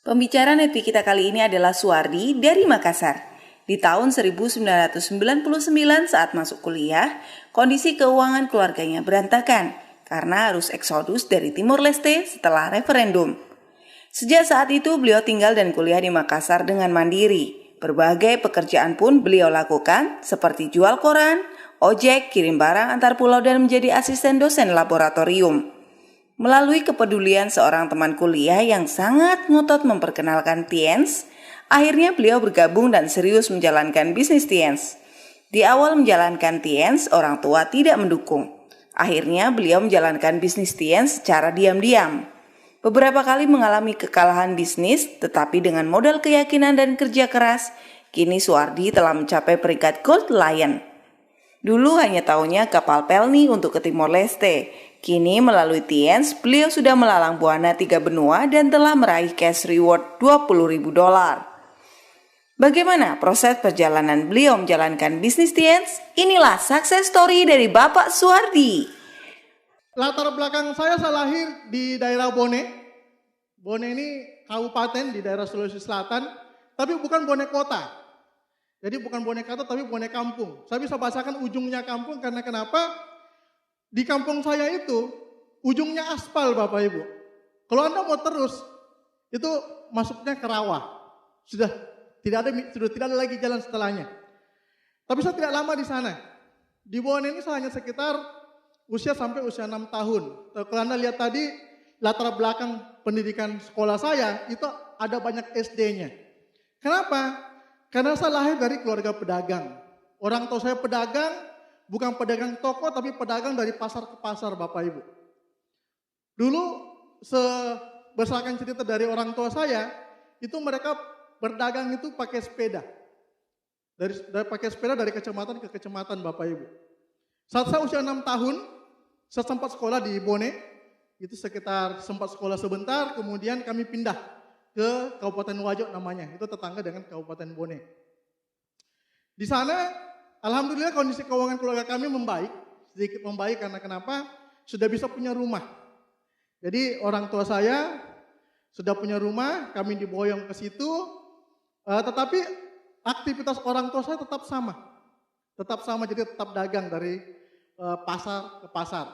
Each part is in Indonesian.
Pembicara Netvi kita kali ini adalah Suwardi dari Makassar. Di tahun 1999 saat masuk kuliah, kondisi keuangan keluarganya berantakan karena harus eksodus dari Timor Leste setelah referendum. Sejak saat itu beliau tinggal dan kuliah di Makassar dengan mandiri. Berbagai pekerjaan pun beliau lakukan seperti jual koran, ojek, kirim barang antar pulau dan menjadi asisten dosen laboratorium. Melalui kepedulian seorang teman kuliah yang sangat ngotot memperkenalkan Tiens, akhirnya beliau bergabung dan serius menjalankan bisnis Tiens. Di awal menjalankan Tiens, orang tua tidak mendukung. Akhirnya beliau menjalankan bisnis Tiens secara diam-diam. Beberapa kali mengalami kekalahan bisnis, tetapi dengan modal keyakinan dan kerja keras, kini Suwardi telah mencapai peringkat Gold Lion. Dulu hanya taunya kapal pelni untuk ke Timor Leste. Kini melalui Tiens, beliau sudah melalang buana 3 benua dan telah meraih cash reward $20.000. Bagaimana proses perjalanan beliau menjalankan bisnis Tiens? Inilah success story dari Bapak Suwardi. Latar belakang saya lahir di daerah Bone. Bone ini kabupaten di daerah Sulawesi Selatan, tapi bukan Bone kota. Jadi bukan Bone kota tapi Bone kampung. Saya bisa bahasakan ujungnya kampung karena kenapa? Di kampung saya itu ujungnya aspal Bapak Ibu. Kalau Anda mau terus itu masuknya ke rawa. Sudah tidak ada lagi jalan setelahnya. Tapi saya tidak lama di sana. Di Bone ini saya hanya sekitar usia sampai usia 6 tahun. Kalau Anda lihat tadi latar belakang pendidikan sekolah saya itu ada banyak SD-nya. Kenapa? Karena saya lahir dari keluarga pedagang. Orang tua saya pedagang. Bukan pedagang toko tapi pedagang dari pasar ke pasar Bapak Ibu. Dulu berdasarkan cerita dari orang tua saya, itu mereka berdagang itu pakai sepeda. Pakai sepeda dari kecamatan ke kecamatan Bapak Ibu. Saat saya usia 6 tahun, saya sempat sekolah di Bone, itu sekitar sempat sekolah sebentar, kemudian kami pindah ke Kabupaten Wajo namanya, itu tetangga dengan Kabupaten Bone. Di sana alhamdulillah kondisi keuangan keluarga kami membaik, sedikit membaik karena kenapa? Sudah bisa punya rumah. Jadi orang tua saya sudah punya rumah, kami diboyong ke situ, tetapi aktivitas orang tua saya tetap sama. Tetap sama, jadi tetap dagang dari pasar ke pasar.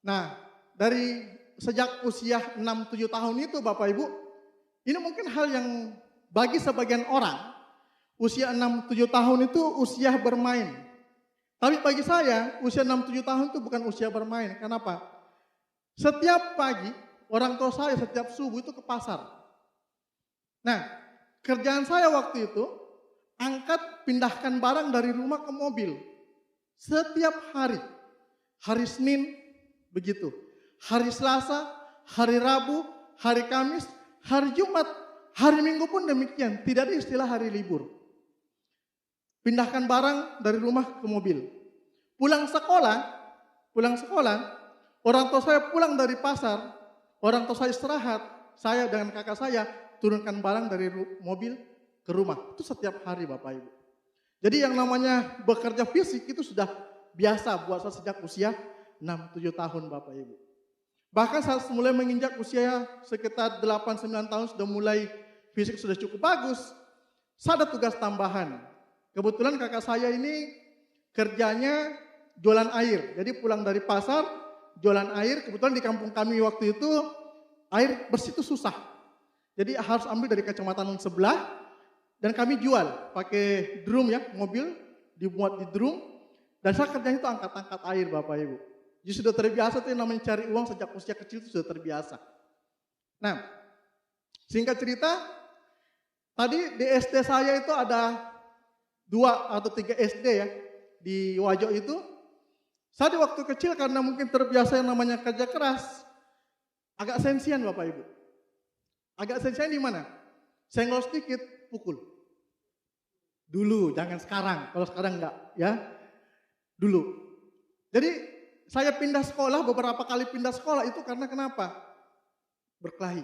Nah, dari sejak usia 6-7 tahun itu Bapak Ibu, ini mungkin hal yang bagi sebagian orang, usia 6-7 tahun itu usia bermain. Tapi bagi saya, usia 6-7 tahun itu bukan usia bermain. Kenapa? Setiap pagi, orang tua saya setiap subuh itu ke pasar. Nah, kerjaan saya waktu itu, pindahkan barang dari rumah ke mobil. Setiap hari. Hari Senin, begitu. Hari Selasa, hari Rabu, hari Kamis, hari Jumat, hari Minggu pun demikian. Tidak ada istilah hari libur. Pindahkan barang dari rumah ke mobil. Pulang sekolah, orang tua saya pulang dari pasar, orang tua saya istirahat, saya dengan kakak saya turunkan barang dari mobil ke rumah. Itu setiap hari Bapak Ibu. Jadi yang namanya bekerja fisik itu sudah biasa buat saya sejak usia 6-7 tahun Bapak Ibu. Bahkan saat mulai menginjak usia sekitar 8-9 tahun sudah mulai fisik sudah cukup bagus, saya ada tugas tambahan. Kebetulan kakak saya ini kerjanya jualan air. Jadi pulang dari pasar, jualan air. Kebetulan di kampung kami waktu itu air bersih itu susah. Jadi harus ambil dari kecamatan sebelah dan kami jual pakai drum ya, mobil dibuat di drum. Dan saya kerjanya itu angkat-angkat air Bapak Ibu. Jadi sudah terbiasa tuh yang namanya cari uang sejak usia kecil itu sudah terbiasa. Nah, singkat cerita, tadi di SD saya itu ada 2 atau 3 SD ya di Wajo itu. Saya di waktu kecil karena mungkin terbiasa yang namanya kerja keras, agak sensian Bapak Ibu. Agak sensian di mana? Senggol sedikit, pukul. Dulu, jangan sekarang. Kalau sekarang enggak ya. Dulu. Jadi saya pindah sekolah, beberapa kali pindah sekolah itu karena kenapa? Berkelahi.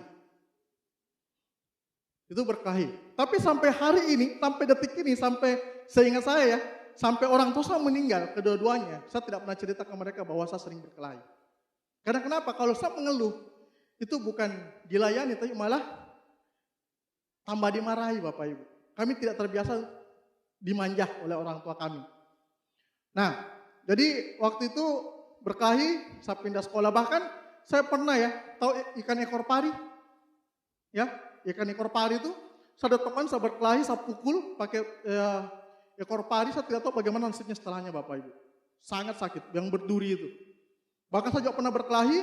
Itu berkelahi. Tapi sampai hari ini, sampai detik ini, sampai seingat saya ya, sampai orang tua saya meninggal kedua-duanya, saya tidak pernah cerita ke mereka bahwa saya sering berkelahi. Karena kenapa? Kalau saya mengeluh, itu bukan dilayani, tapi malah tambah dimarahi Bapak Ibu. Kami tidak terbiasa dimanja oleh orang tua kami. Nah, jadi waktu itu berkelahi, saya pindah sekolah. Bahkan saya pernah ya, tahu ikan ekor pari? Ya, ikan ekor pari itu, saya ada teman, saya berkelahi, saya pukul pakai ekor pari, saya tidak tahu bagaimana nasibnya setelahnya Bapak Ibu. Sangat sakit, yang berduri itu. Bahkan saya juga pernah berkelahi,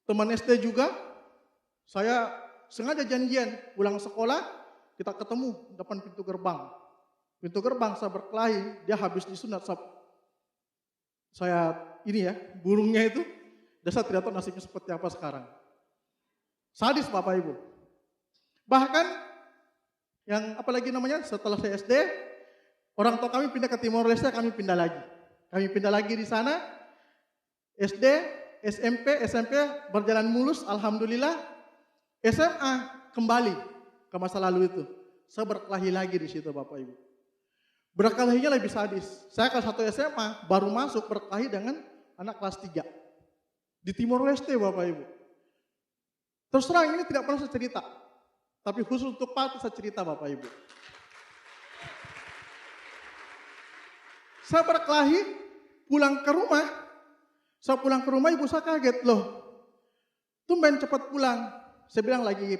teman SD juga, saya sengaja janjian pulang sekolah, kita ketemu depan pintu gerbang. Pintu gerbang saya berkelahi, dia habis disunat, saya ini ya, burungnya itu, dan saya tidak tahu nasibnya seperti apa sekarang. Sadis Bapak Ibu. Bahkan, yang apalagi namanya, setelah saya SD, orang tua kami pindah ke Timor Leste, kami pindah lagi. Kami pindah lagi di sana, SD, SMP berjalan mulus, alhamdulillah. SMA kembali ke masa lalu itu. Saya berkelahi lagi di situ Bapak Ibu. Berkelahinya lebih sadis. Saya kelas 1 SMA baru masuk berkelahi dengan anak kelas 3. Di Timor Leste Bapak Ibu. Terus terang ini tidak pernah saya cerita. Tapi khusus untuk Pati saya cerita Bapak Ibu. Saya berkelahi, pulang ke rumah. Saya pulang ke rumah, ibu saya kaget, loh. Tumben cepat pulang. Saya bilang lagi,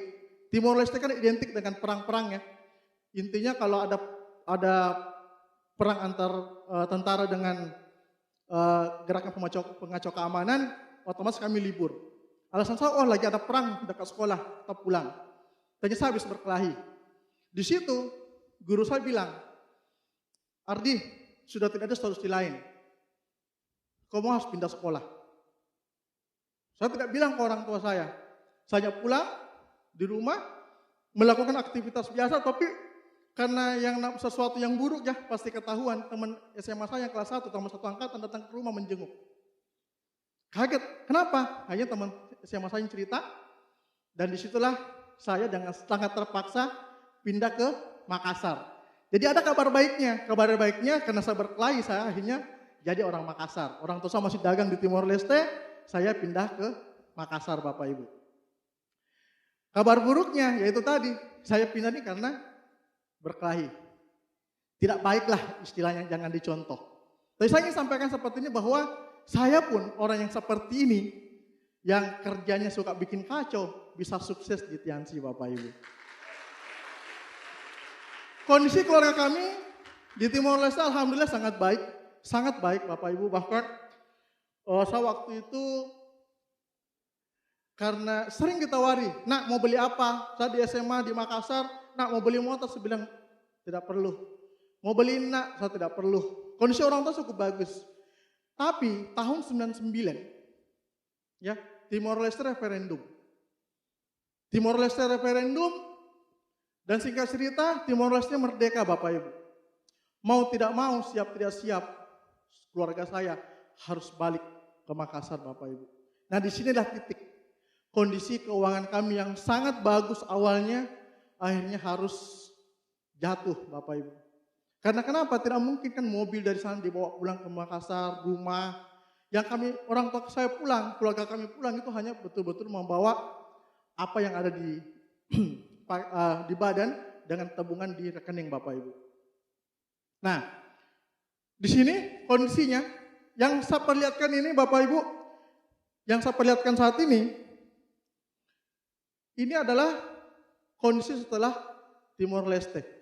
Timor Leste kan identik dengan perang-perang ya. Intinya kalau ada perang antar tentara dengan gerakan pengacau keamanan, otomatis kami libur. Alasan saya, oh lagi ada perang dekat sekolah, tetap pulang. Ternyata saya habis berkelahi. Di situ, guru saya bilang, Ardi, sudah tidak ada solusi lain. Kamu harus pindah sekolah. Saya tidak bilang ke orang tua saya. Saya pulang di rumah, melakukan aktivitas biasa, tapi karena sesuatu yang buruk ya, pasti ketahuan. Teman SMA saya yang kelas 1, teman satu angkatan datang ke rumah menjenguk. Kaget, kenapa? Hanya teman SMA saya yang cerita, dan disitulah saya dengan sangat terpaksa pindah ke Makassar. Jadi ada kabar baiknya karena saya berkelahi, saya akhirnya jadi orang Makassar. Orang tua saya masih dagang di Timor Leste, saya pindah ke Makassar Bapak Ibu. Kabar buruknya yaitu tadi, saya pindah ini karena berkelahi. Tidak baiklah istilahnya, jangan dicontoh. Tapi saya ingin sampaikan seperti ini bahwa saya pun orang yang seperti ini, yang kerjanya suka bikin kacau, bisa sukses di Tiansi Bapak Ibu. Kondisi keluarga kami di Timor Leste alhamdulillah sangat baik Bapak Ibu. Bahkan saya waktu itu karena sering ditawari, nak mau beli apa? Saya di SMA di Makassar, nak mau beli motor, saya bilang tidak perlu. Mau beli nak, saya tidak perlu. Kondisi orang tua cukup bagus. Tapi tahun 99, ya Timor Leste referendum. Dan singkat cerita, Timor Leste merdeka Bapak Ibu. Mau tidak mau, siap tidak siap, keluarga saya harus balik ke Makassar Bapak Ibu. Nah disinilah titik kondisi keuangan kami yang sangat bagus awalnya, akhirnya harus jatuh Bapak Ibu. Karena kenapa? Tidak mungkin kan mobil dari sana dibawa pulang ke Makassar, rumah. Yang kami, orang tua saya pulang, keluarga kami pulang itu hanya betul-betul membawa apa yang ada di badan dengan tabungan di rekening Bapak Ibu. Nah, di sini kondisinya yang saya perlihatkan ini Bapak Ibu, yang saya perlihatkan saat ini adalah kondisi setelah Timor Leste.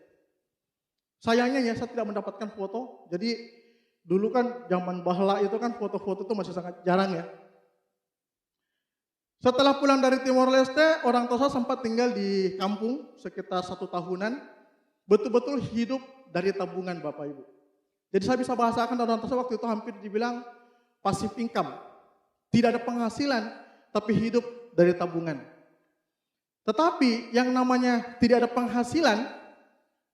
Sayangnya ya saya tidak mendapatkan foto. Jadi dulu kan zaman bahla itu kan foto-foto itu masih sangat jarang ya. Setelah pulang dari Timor Leste, orang tua saya sempat tinggal di kampung sekitar 1 tahunan. Betul-betul hidup dari tabungan Bapak Ibu. Jadi saya bisa bahasakan orang tua saya waktu itu hampir dibilang passive income. Tidak ada penghasilan, tapi hidup dari tabungan. Tetapi yang namanya tidak ada penghasilan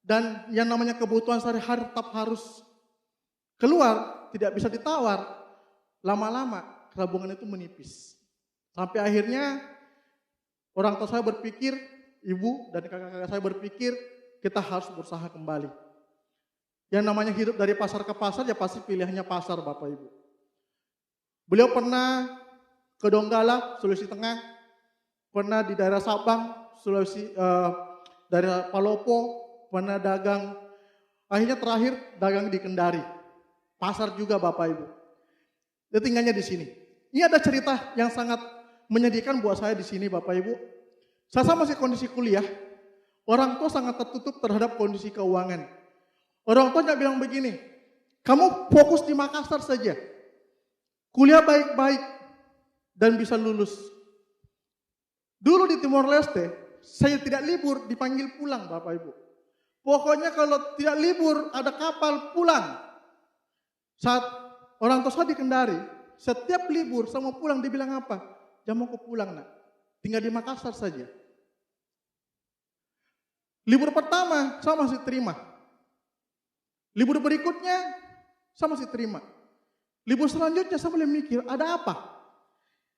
dan yang namanya kebutuhan sehari-hari tetap harus keluar, tidak bisa ditawar. Lama-lama tabungan itu menipis. Sampai akhirnya orang tua saya berpikir, ibu dan kakak-kakak saya berpikir kita harus berusaha kembali. Yang namanya hidup dari pasar ke pasar ya pasti pilihannya pasar Bapak Ibu. Beliau pernah ke Donggala, Sulawesi Tengah, pernah di daerah Sabang, dari Palopo, pernah dagang, akhirnya terakhir dagang di Kendari. Pasar juga Bapak Ibu. Dia tinggalnya di sini. Ini ada cerita yang sangat menyedihkan buat saya di sini Bapak Ibu. Saya masih kondisi kuliah, orang tua sangat tertutup terhadap kondisi keuangan. Orang tuanya bilang begini, kamu fokus di Makassar saja, kuliah baik-baik dan bisa lulus. Dulu di Timor Leste, saya tidak libur dipanggil pulang Bapak Ibu. Pokoknya kalau tidak libur ada kapal pulang. Saat orang tua saya di Kendari, setiap libur sama pulang dia bilang apa? Jangan mau pulang nak, tinggal di Makassar saja. Libur pertama saya masih terima. Libur berikutnya saya masih terima. Libur selanjutnya saya mulai mikir ada apa?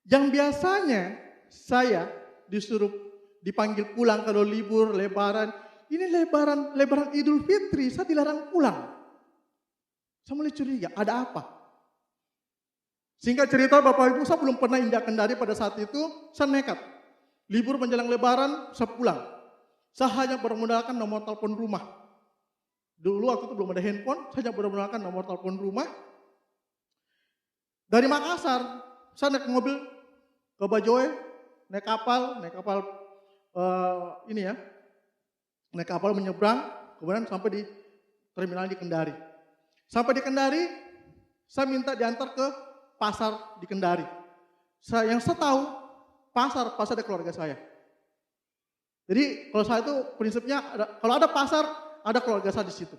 Yang biasanya saya disuruh dipanggil pulang kalau libur lebaran. Ini lebaran Idul Fitri saya dilarang pulang. Saya mulai curiga ada apa? Singkat cerita Bapak Ibu, saya belum pernah injak Kendari pada saat itu, saya nekat. Libur menjelang lebaran, saya pulang. Saya hanya bermodalkan nomor telepon rumah. Dulu waktu itu belum ada handphone, saya hanya bermodalkan nomor telepon rumah. Dari Makassar, saya naik mobil ke Bajoe, naik kapal naik kapal menyeberang, kemudian sampai di terminal di Kendari. Sampai di Kendari, saya minta diantar ke pasar di Kendari. Yang saya tahu, pasar ada keluarga saya. Jadi kalau saya itu prinsipnya, kalau ada pasar, ada keluarga saya di situ.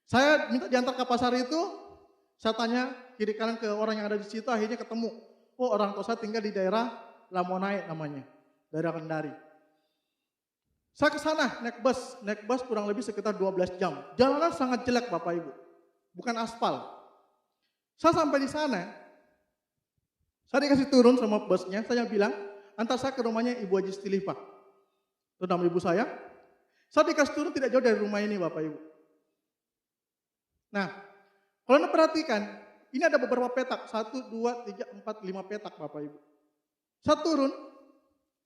Saya minta diantar ke pasar itu, saya tanya kiri kanan ke orang yang ada di situ, akhirnya ketemu. Oh orang tua saya tinggal di daerah Lamonai namanya, daerah Kendari. Saya ke sana naik bus kurang lebih sekitar 12 jam. Jalanan sangat jelek Bapak Ibu, bukan aspal. Saya sampai di sana, saya dikasih turun sama busnya, saya bilang, antar saya ke rumahnya Ibu Haji Stilifa. Itu nama ibu saya. Saya dikasih turun tidak jauh dari rumah ini Bapak Ibu. Nah, kalau Anda perhatikan, ini ada beberapa petak, 1, 2, 3, 4, 5 petak Bapak Ibu. Saya turun,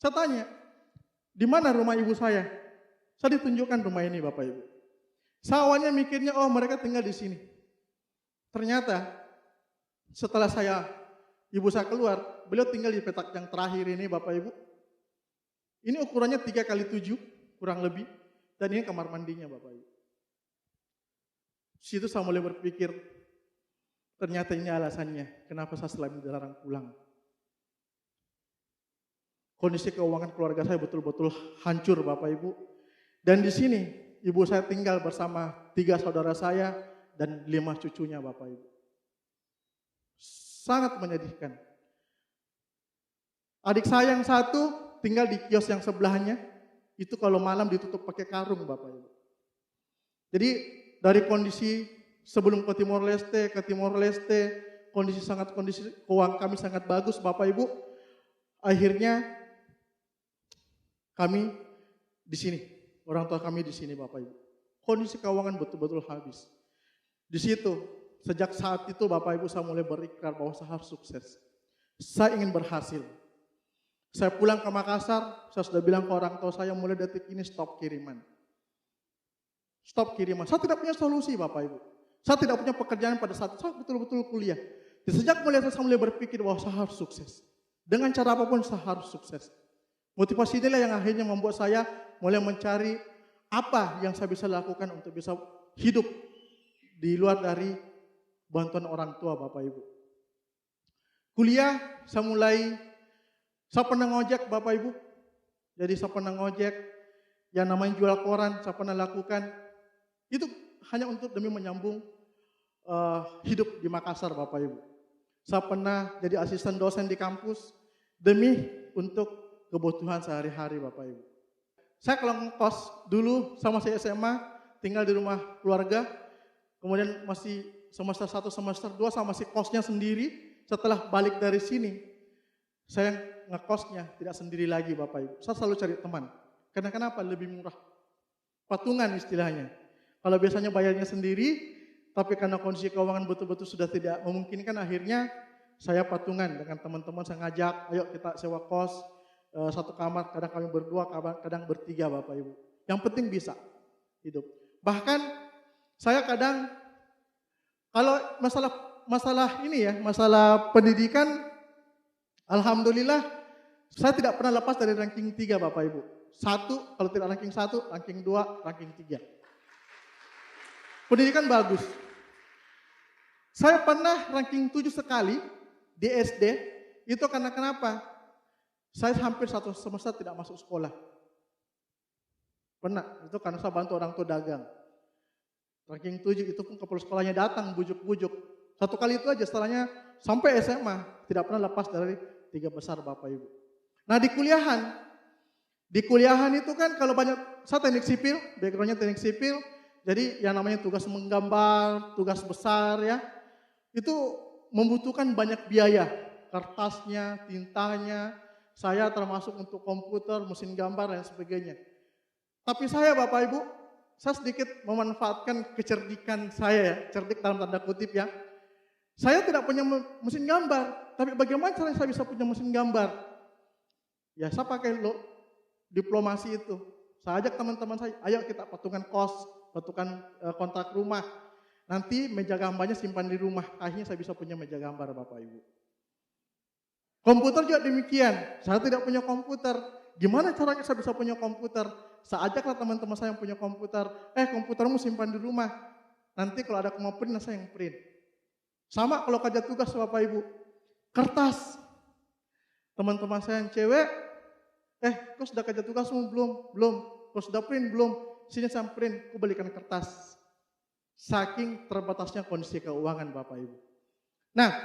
saya tanya, di mana rumah ibu saya? Saya ditunjukkan rumah ini Bapak Ibu. Saya awalnya mikirnya, oh mereka tinggal di sini. Ternyata setelah ibu saya keluar, beliau tinggal di petak yang terakhir ini Bapak Ibu. Ini ukurannya 3x7 kurang lebih, dan ini kamar mandinya Bapak Ibu. Situ saya mulai berpikir, ternyata ini alasannya kenapa saya selalu dilarang pulang. Kondisi keuangan keluarga saya betul-betul hancur Bapak Ibu. Dan di sini ibu saya tinggal bersama 3 saudara saya dan 5 cucunya Bapak Ibu. Sangat menyedihkan. Adik saya yang satu tinggal di kios yang sebelahnya. Itu kalau malam ditutup pakai karung Bapak Ibu. Jadi dari kondisi sebelum ke Timor Leste, kondisi keuangan kami sangat bagus Bapak Ibu. Akhirnya kami di sini, orang tua kami di sini Bapak Ibu. Kondisi keuangan betul-betul habis. Di situ, sejak saat itu Bapak Ibu saya mulai berikrar bahwa saya harus sukses. Saya ingin berhasil. Saya pulang ke Makassar, saya sudah bilang ke orang tua saya mulai detik ini stop kiriman. Stop kiriman. Saya tidak punya solusi Bapak Ibu. Saya tidak punya pekerjaan pada saat itu, saya betul-betul kuliah. Sejak mulai saya mulai berpikir bahwa saya harus sukses. Dengan cara apapun saya harus sukses. Motivasi inilah yang akhirnya membuat saya mulai mencari apa yang saya bisa lakukan untuk bisa hidup di luar dari bantuan orang tua Bapak Ibu. Kuliah saya pernah ngojek Bapak Ibu. Jadi saya pernah ngojek, yang namanya jual koran saya pernah lakukan. Itu hanya untuk demi menyambung hidup di Makassar Bapak Ibu. Saya pernah jadi asisten dosen di kampus demi untuk kebutuhan sehari-hari Bapak Ibu. Saya kalau ngekos dulu sama saya SMA, tinggal di rumah keluarga, kemudian masih semester 1, semester 2 sama masih kosnya sendiri. Setelah balik dari sini, saya ngekosnya tidak sendiri lagi Bapak Ibu. Saya selalu cari teman. Karena kenapa? Lebih murah. Patungan istilahnya. Kalau biasanya bayarnya sendiri, tapi karena kondisi keuangan betul-betul sudah tidak memungkinkan, akhirnya saya patungan dengan teman-teman, saya ngajak, ayo kita sewa kos, 1 kamar, kadang kami berdua, kadang bertiga Bapak Ibu. Yang penting bisa hidup. Bahkan saya kadang kalau masalah ini ya, masalah pendidikan, alhamdulillah saya tidak pernah lepas dari ranking 3 Bapak Ibu. 1, kalau tidak ranking 1, ranking 2, ranking 3. Pendidikan bagus. Saya pernah ranking 7 sekali di SD, itu karena kenapa? Saya hampir 1 semester tidak masuk sekolah. Pernah, itu karena saya bantu orang tua dagang. Ranking 7 itu pun kepala sekolahnya datang, bujuk-bujuk. 1 kali itu aja, setelahnya sampai SMA, tidak pernah lepas dari 3 besar Bapak Ibu. Nah di kuliahan itu kan kalau banyak, saya teknik sipil, backgroundnya teknik sipil, jadi yang namanya tugas menggambar, tugas besar ya, itu membutuhkan banyak biaya, kertasnya, tintanya, saya termasuk untuk komputer, mesin gambar dan sebagainya. Tapi saya Bapak Ibu, saya sedikit memanfaatkan kecerdikan saya ya, cerdik dalam tanda kutip ya. Saya tidak punya mesin gambar, tapi bagaimana caranya saya bisa punya mesin gambar? Ya saya pakai diplomasi itu. Saya ajak teman-teman saya, ayo kita patungan kos, patungan kontrak rumah. Nanti meja gambarnya simpan di rumah, akhirnya saya bisa punya meja gambar Bapak Ibu. Komputer juga demikian, saya tidak punya komputer. Gimana caranya saya bisa punya komputer? Saya ajaklah teman-teman saya yang punya komputer, komputermu simpan di rumah. Nanti kalau ada mau print, saya yang print. Sama kalau kerja tugas Bapak Ibu, kertas. Teman-teman saya yang cewek, kau sudah kerja tugasmu belum? Belum. Kau sudah print belum? Sini saya print, kau belikan kertas. Saking terbatasnya kondisi keuangan Bapak Ibu. Nah,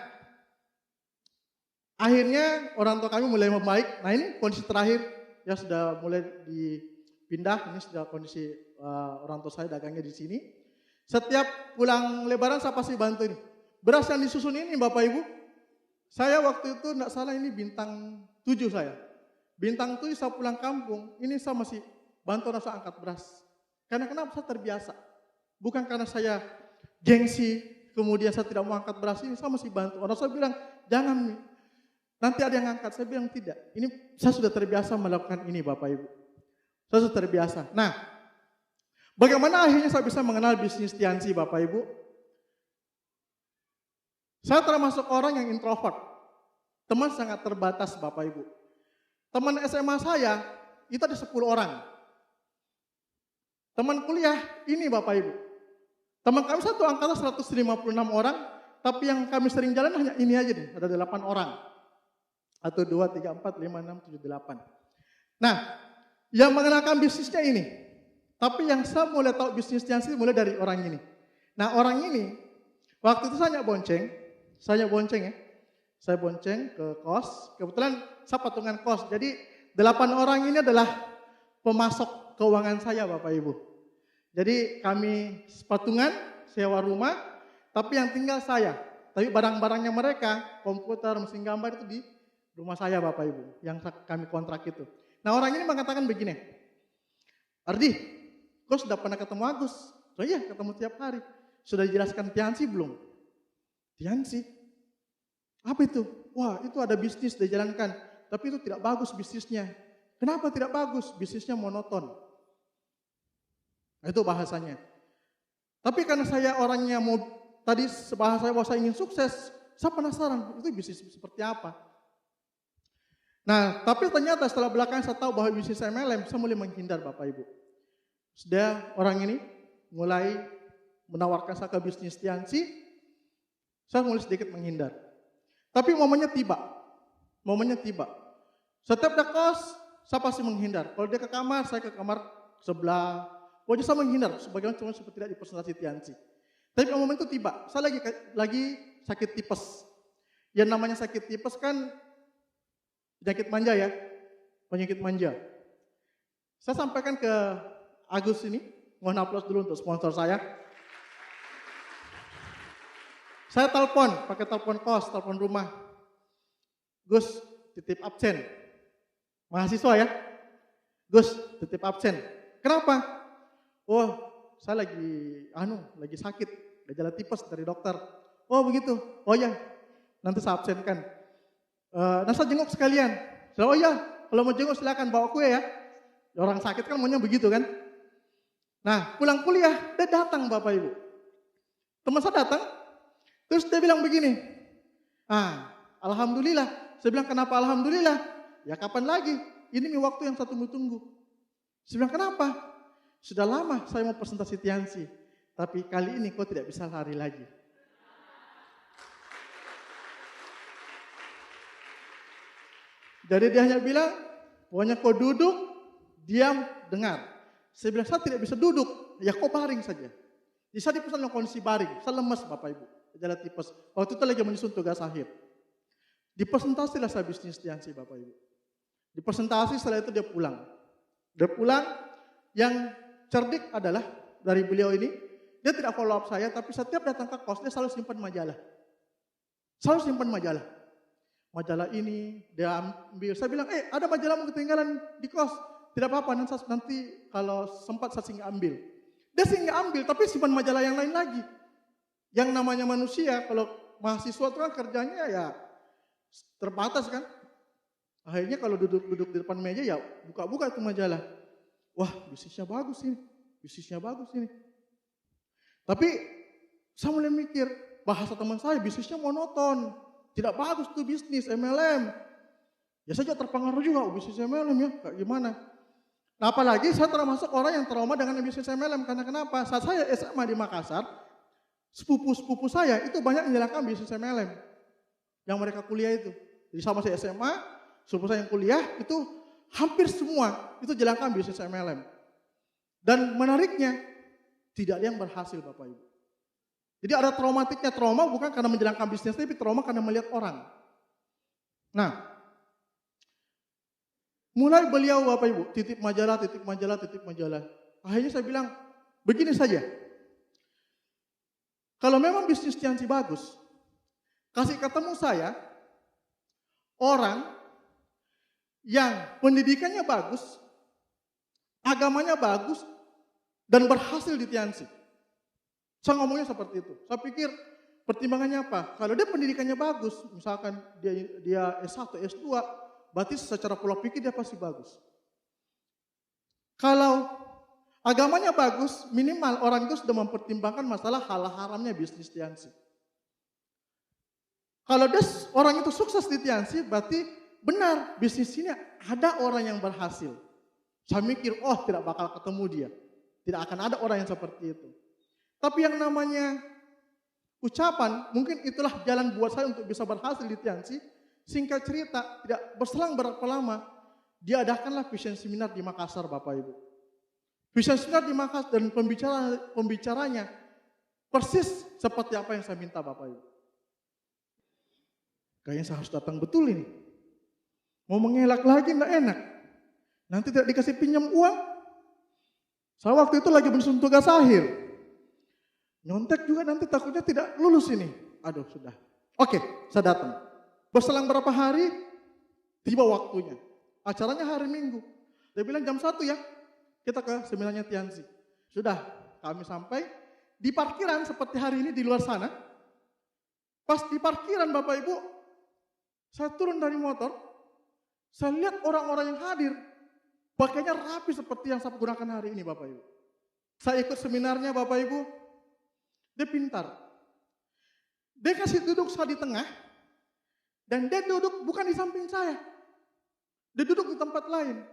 akhirnya orang tua kami mulai membaik. Nah ini kondisi terakhir, ya sudah mulai dipindah. Ini sudah kondisi orang tua saya dagangnya di sini. Setiap pulang Lebaran saya pasti bantu ini. Beras yang disusun ini Bapak Ibu, saya waktu itu tidak salah ini bintang 7 saya. Bintang 7 saya pulang kampung, ini saya masih bantu orang saya angkat beras. Karena kenapa? Saya terbiasa. Bukan karena saya gengsi, kemudian saya tidak mau angkat beras ini, saya masih bantu. Orang saya bilang, jangan nih. Nanti ada yang angkat, saya bilang tidak. Ini saya sudah terbiasa melakukan ini Bapak Ibu. Saya sudah terbiasa. Nah, bagaimana akhirnya saya bisa mengenal bisnis Tiansi Bapak Ibu? Saya termasuk orang yang introvert. Teman sangat terbatas Bapak Ibu. Teman SMA saya, itu ada 10 orang. Teman kuliah, ini Bapak Ibu. Teman kami satu angkatan 156 orang, tapi yang kami sering jalan hanya ini aja nih, ada 8 orang. 1, 2, 3, 4, 5, 6, 7, 8. Nah, yang mengenalkan bisnisnya ini. Tapi yang saya mulai tahu bisnis Tiansi mulai dari orang ini. Nah orang ini, waktu itu saya bonceng ya. Saya bonceng ke kos, kebetulan saya patungan kos. Jadi 8 orang ini adalah pemasok keuangan saya Bapak Ibu. Jadi kami patungan, sewa rumah, tapi yang tinggal saya. Tapi barang-barangnya mereka, komputer, mesin gambar itu di rumah saya Bapak Ibu, yang kami kontrak itu. Nah orang ini mengatakan begini, Ardi, kau sudah pernah ketemu Agus? Oh iya, ketemu tiap hari. Sudah dijelaskan Tiansi belum? Tiansi? Apa itu? Wah itu ada bisnis dijalankan, tapi itu tidak bagus bisnisnya. Kenapa tidak bagus? Bisnisnya monoton. Itu bahasanya. Tapi karena saya orangnya mau, tadi bahasa saya bahwa saya ingin sukses, saya penasaran itu bisnis seperti apa. Nah, tapi ternyata setelah belakangan saya tahu bahwa bisnis MLM, saya mulai menghindar Bapak Ibu. Sudah orang ini mulai menawarkan saya ke bisnis Tiansi, saya mulai sedikit menghindar. Tapi momennya tiba. Setiap dia kos, saya pasti menghindar. Kalau dia ke kamar, saya ke kamar sebelah. Pokoknya saya menghindar, sebagaimana cuma seperti tidak di presentasi Tiansi. Tapi momen itu tiba, saya lagi sakit tipes. Yang namanya sakit tipes kan penyakit manja ya, penyakit manja. Saya sampaikan ke Agus ini, mohon aplaus dulu untuk sponsor saya. Saya telepon, pakai telepon kos, telepon rumah. Gus, titip absen. Mahasiswa ya. Gus, titip absen. Kenapa? Oh, saya lagi sakit, gejala tipes dari dokter. Oh begitu. Oh ya, nanti saya absenkan. Nah saya jenguk sekalian. Oh iya, kalau mau jenguk silakan bawa kue ya. Orang sakit kan maunya begitu kan. Nah, pulang kuliah, dia datang Bapak Ibu. Teman saya datang, terus dia bilang begini, Alhamdulillah. Saya bilang, kenapa Alhamdulillah? Ya kapan lagi? Ini waktu yang saya tunggu-tunggu. Saya bilang, kenapa? Sudah lama saya mau presentasi Tiansi, tapi kali ini kau tidak bisa lari lagi. Jadi dia hanya bilang, pokoknya kau duduk, diam, dengar. Saya bilang, saya tidak bisa duduk, ya kau baring saja. Jadi saya dipesan dalam kondisi baring, saya lemas Bapak Ibu, gejala tipes. Waktu itu lagi menyusun tugas akhir. Di presentasi lah saya bisnis Tiansi Bapak Ibu. Di presentasi setelah itu dia pulang. Dia pulang, yang cerdik adalah dari beliau ini, dia tidak follow up saya, tapi setiap datang ke kos, dia selalu simpan majalah. Selalu simpan majalah. Majalah ini dia ambil. Saya bilang, ada majalahmu ketinggalan di kos. Tidak apa-apa, nanti kalau sempat saya singgah ambil. Dia singgah ambil, tapi simpan majalah yang lain lagi. Yang namanya manusia, kalau mahasiswa itu kan kerjanya ya terbatas kan. Akhirnya kalau duduk di depan meja ya buka-buka itu majalah. Wah, bisnisnya bagus ini. Bisnisnya bagus ini. Tapi saya mulai mikir, bahasa teman saya bisnisnya monoton. Tidak bagus tuh bisnis MLM. Ya saja terpengaruh juga bisnis MLM ya, kayak gimana. Nah, apalagi saya termasuk orang yang trauma dengan bisnis MLM. Karena kenapa? Saat saya SMA di Makassar, sepupu-sepupu saya itu banyak menjalankan bisnis MLM. Yang mereka kuliah itu. Jadi sama saya SMA, sepupu saya yang kuliah itu hampir semua itu jalankan bisnis MLM. Dan menariknya, tidak ada yang berhasil Bapak Ibu. Jadi ada traumatiknya, trauma bukan karena menjalankan bisnis, tapi trauma karena melihat orang. Nah, mulai beliau Bapak Ibu, titip majalah. Akhirnya saya bilang, begini saja. Kalau memang bisnis Tiansi bagus, kasih ketemu saya, orang yang pendidikannya bagus, agamanya bagus, dan berhasil di Tiansi. Saya ngomongnya seperti itu. Saya pikir pertimbangannya apa? Kalau dia pendidikannya bagus, misalkan dia S1, S2, berarti secara pola pikir dia pasti bagus. Kalau agamanya bagus, minimal orang itu sudah mempertimbangkan masalah hal haramnya bisnis Tiansi. Kalau orang itu sukses di Tiansi, berarti benar bisnis ini ada orang yang berhasil. Saya mikir, tidak bakal ketemu dia. Tidak akan ada orang yang seperti itu. Tapi yang namanya ucapan, mungkin itulah jalan buat saya untuk bisa berhasil di Tiansi. Singkat cerita, tidak berselang berapa lama, diadakanlah vision seminar di Makassar Bapak Ibu. Vision seminar di Makassar dan pembicaranya persis seperti apa yang saya minta Bapak Ibu. Kayaknya saya harus datang betul ini. Mau mengelak lagi enggak enak. Nanti tidak dikasih pinjam uang. Saya waktu itu lagi menyusun tugas akhir. Nyontek juga nanti takutnya tidak lulus ini. Aduh sudah. Oke, saya datang. Berselang berapa hari, tiba waktunya. Acaranya hari Minggu. Dia bilang jam 1 ya, kita ke seminarnya Tiansi. Sudah, kami sampai di parkiran seperti hari ini di luar sana. Pas di parkiran Bapak Ibu, saya turun dari motor, saya lihat orang-orang yang hadir, pakainya rapi seperti yang saya gunakan hari ini Bapak Ibu. Saya ikut seminarnya Bapak Ibu, dia pintar. Dia kasih duduk saya di tengah, dan dia duduk bukan di samping saya. Dia duduk di tempat lain.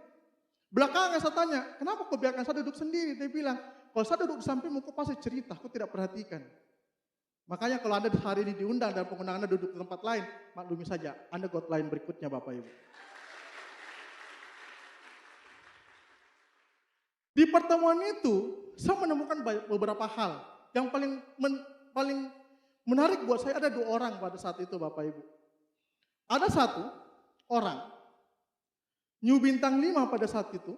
Belakangan saya tanya, kenapa kau biarkan saya duduk sendiri? Dia bilang, kalau saya duduk di sampingmu, kau pasti cerita, kau tidak perhatikan. Makanya kalau Anda hari ini diundang dan pengundang Anda duduk di tempat lain, maklumi saja, Anda got lain berikutnya Bapak Ibu. Di pertemuan itu, saya menemukan beberapa hal. Yang paling menarik buat saya ada 2 orang pada saat itu Bapak Ibu. Ada 1 orang, New Bintang 5 pada saat itu,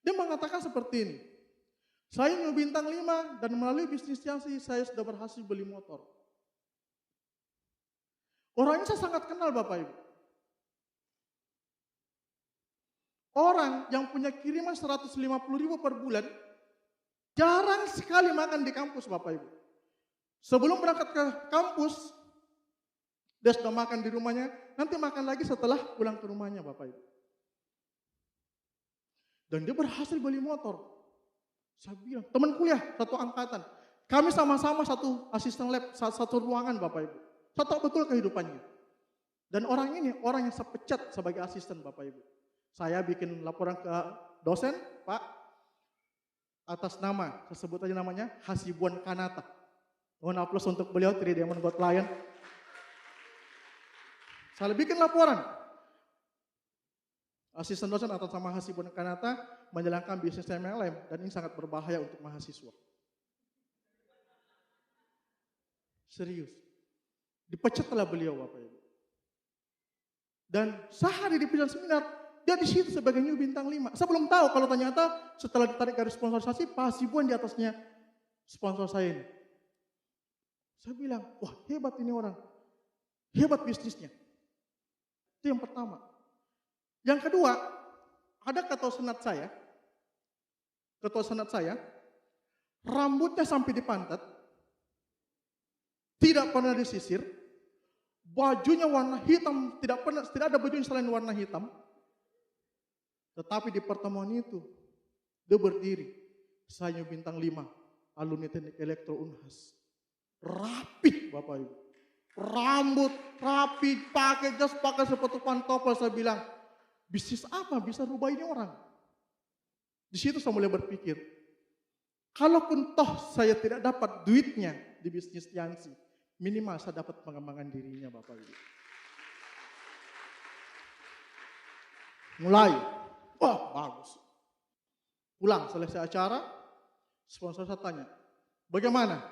dia mengatakan seperti ini. Saya New Bintang 5 dan melalui bisnis Tiansi saya sudah berhasil beli motor. Orangnya saya sangat kenal Bapak Ibu. Orang yang punya kiriman 150.000 per bulan, jarang sekali makan di kampus Bapak Ibu. Sebelum berangkat ke kampus, dia sudah makan di rumahnya, nanti makan lagi setelah pulang ke rumahnya Bapak Ibu. Dan dia berhasil beli motor. Saya bilang, teman kuliah, satu angkatan. Kami sama-sama satu asisten lab, satu ruangan Bapak Ibu. Saya tahu betul kehidupannya. Dan orang ini, orang yang saya pecat sebagai asisten Bapak Ibu. Saya bikin laporan ke dosen, Pak, atas nama, saya sebut aja namanya, Hasibuan Kanata. Mohon aplaus untuk beliau, 3 Diamond God Lion. Saya bikin laporan. Asisten dosen atas nama Hasibuan Kanata menjalankan bisnis MLM dan ini sangat berbahaya untuk mahasiswa. Serius. Dipecatlah beliau Bapak Ibu. Dan sehari di pimpinan seminar, dia di situ sebagai new bintang 5. Saya belum tahu kalau ternyata setelah ditarik garis sponsorisasi, Pak Hasibuan di atasnya sponsor saya ini. Saya bilang, wah hebat ini orang. Hebat bisnisnya. Itu yang pertama. Yang kedua, ada ketua senat saya, rambutnya sampai di pantat, tidak pernah disisir, bajunya warna hitam, tidak ada baju selain warna hitam. Tetapi di pertemuan itu, dia berdiri, saya bintang 5, alumni teknik elektro Unhas. Rapi Bapak Ibu. Rambut rapi, pakai jas, pakai sepatu pantofel, saya bilang, bisnis apa bisa rubah ini orang? Di situ saya mulai berpikir, kalaupun toh saya tidak dapat duitnya di bisnis Tiansi, minimal saya dapat pengembangan dirinya Bapak Ibu. Mulai, wah bagus. Pulang selesai acara, sponsor saya tanya, bagaimana?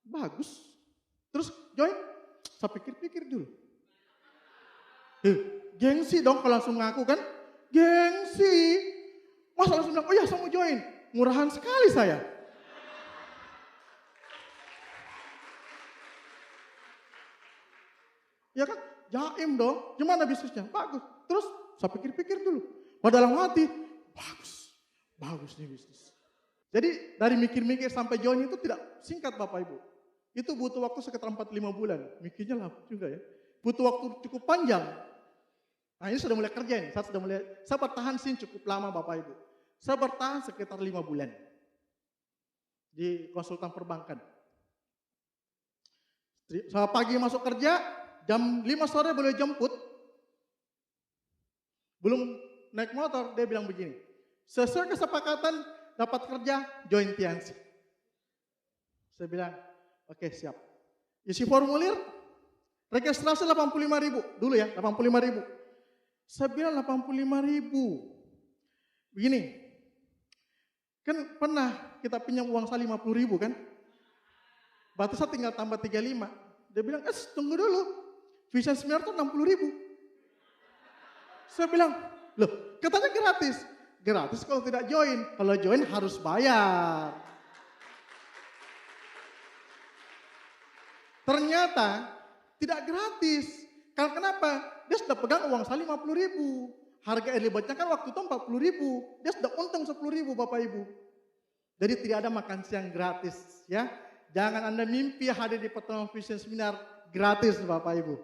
Bagus. Terus join? Saya pikir-pikir dulu. Gengsi dong kalau langsung ngaku kan? Gengsi. Masa langsung bilang, oh ya saya mau join. Murahan sekali saya. Ya kan? Jaim dong. Gimana bisnisnya? Bagus. Terus saya pikir-pikir dulu. Pada dalam hati, bagus. Bagus nih bisnis. Jadi dari mikir-mikir sampai join itu tidak singkat Bapak Ibu. Itu butuh waktu sekitar 4-5 bulan. Mikirnya lama juga ya. Butuh waktu cukup panjang. Nah ini sudah mulai kerja nih, saya bertahan sih cukup lama Bapak Ibu. Saya bertahan sekitar 5 bulan. Di konsultan perbankan. Saya pagi masuk kerja, jam 5 sore boleh jemput. Belum naik motor, dia bilang begini. Sesuai kesepakatan dapat kerja, join Tiansi. Saya bilang, oke siap. Isi formulir, registrasi 85.000. Dulu ya, 85.000. Saya bilang 85.000. Begini, kan pernah kita pinjam uang saya 50.000 kan? Berarti saya tinggal tambah 35. Dia bilang, tunggu dulu. Visa seminar itu 60.000. Saya bilang, loh katanya gratis. Gratis kalau tidak join. Kalau join harus bayar. Ternyata tidak gratis. Karena kenapa? Dia sudah pegang uang saya 50.000. Harga early bird-nya kan waktu itu 40.000. Dia sudah untung 10.000 Bapak Ibu. Jadi tidak ada makan siang gratis ya. Jangan Anda mimpi hadir di pertemuan vision seminar gratis Bapak Ibu.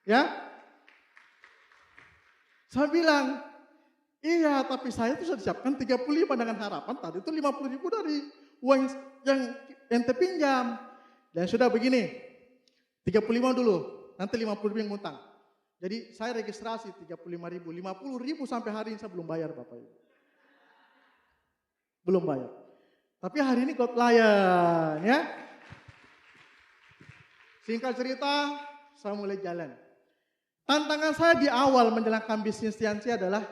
Ya. Saya bilang, iya tapi saya itu sudah siapkan 35 dengan harapan tadi itu 50.000 dari uang yang ente pinjam. Dan sudah begini, 35 dulu, nanti 50.000 yang ngutang. Jadi saya registrasi 35.000, 50.000 sampai hari ini saya belum bayar Bapak Ibu. Belum bayar. Tapi hari ini God Lion ya. Singkat cerita, saya mulai jalan. Tantangan saya di awal menjalankan bisnis Tiansi adalah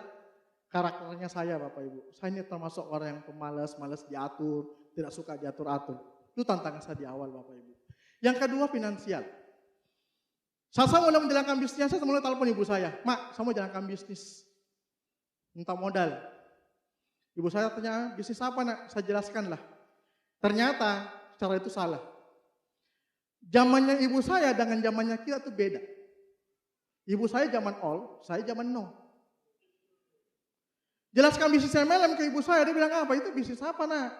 karakternya saya Bapak Ibu. Saya ini termasuk orang yang pemalas, malas diatur, tidak suka diatur-atur. Itu tantangan saya di awal Bapak Ibu. Yang kedua finansial. Saat saya mulai menjalankan bisnisnya, saya mulai telepon ibu saya. Mak, saya mau jalankan bisnis. Minta modal. Ibu saya tanya, bisnis apa nak? Saya jelaskan lah. Ternyata cara itu salah. Zamannya ibu saya dengan zamannya kita itu beda. Ibu saya zaman all, saya zaman no. Jelaskan bisnis MLM ke ibu saya, dia bilang apa? Itu bisnis apa nak?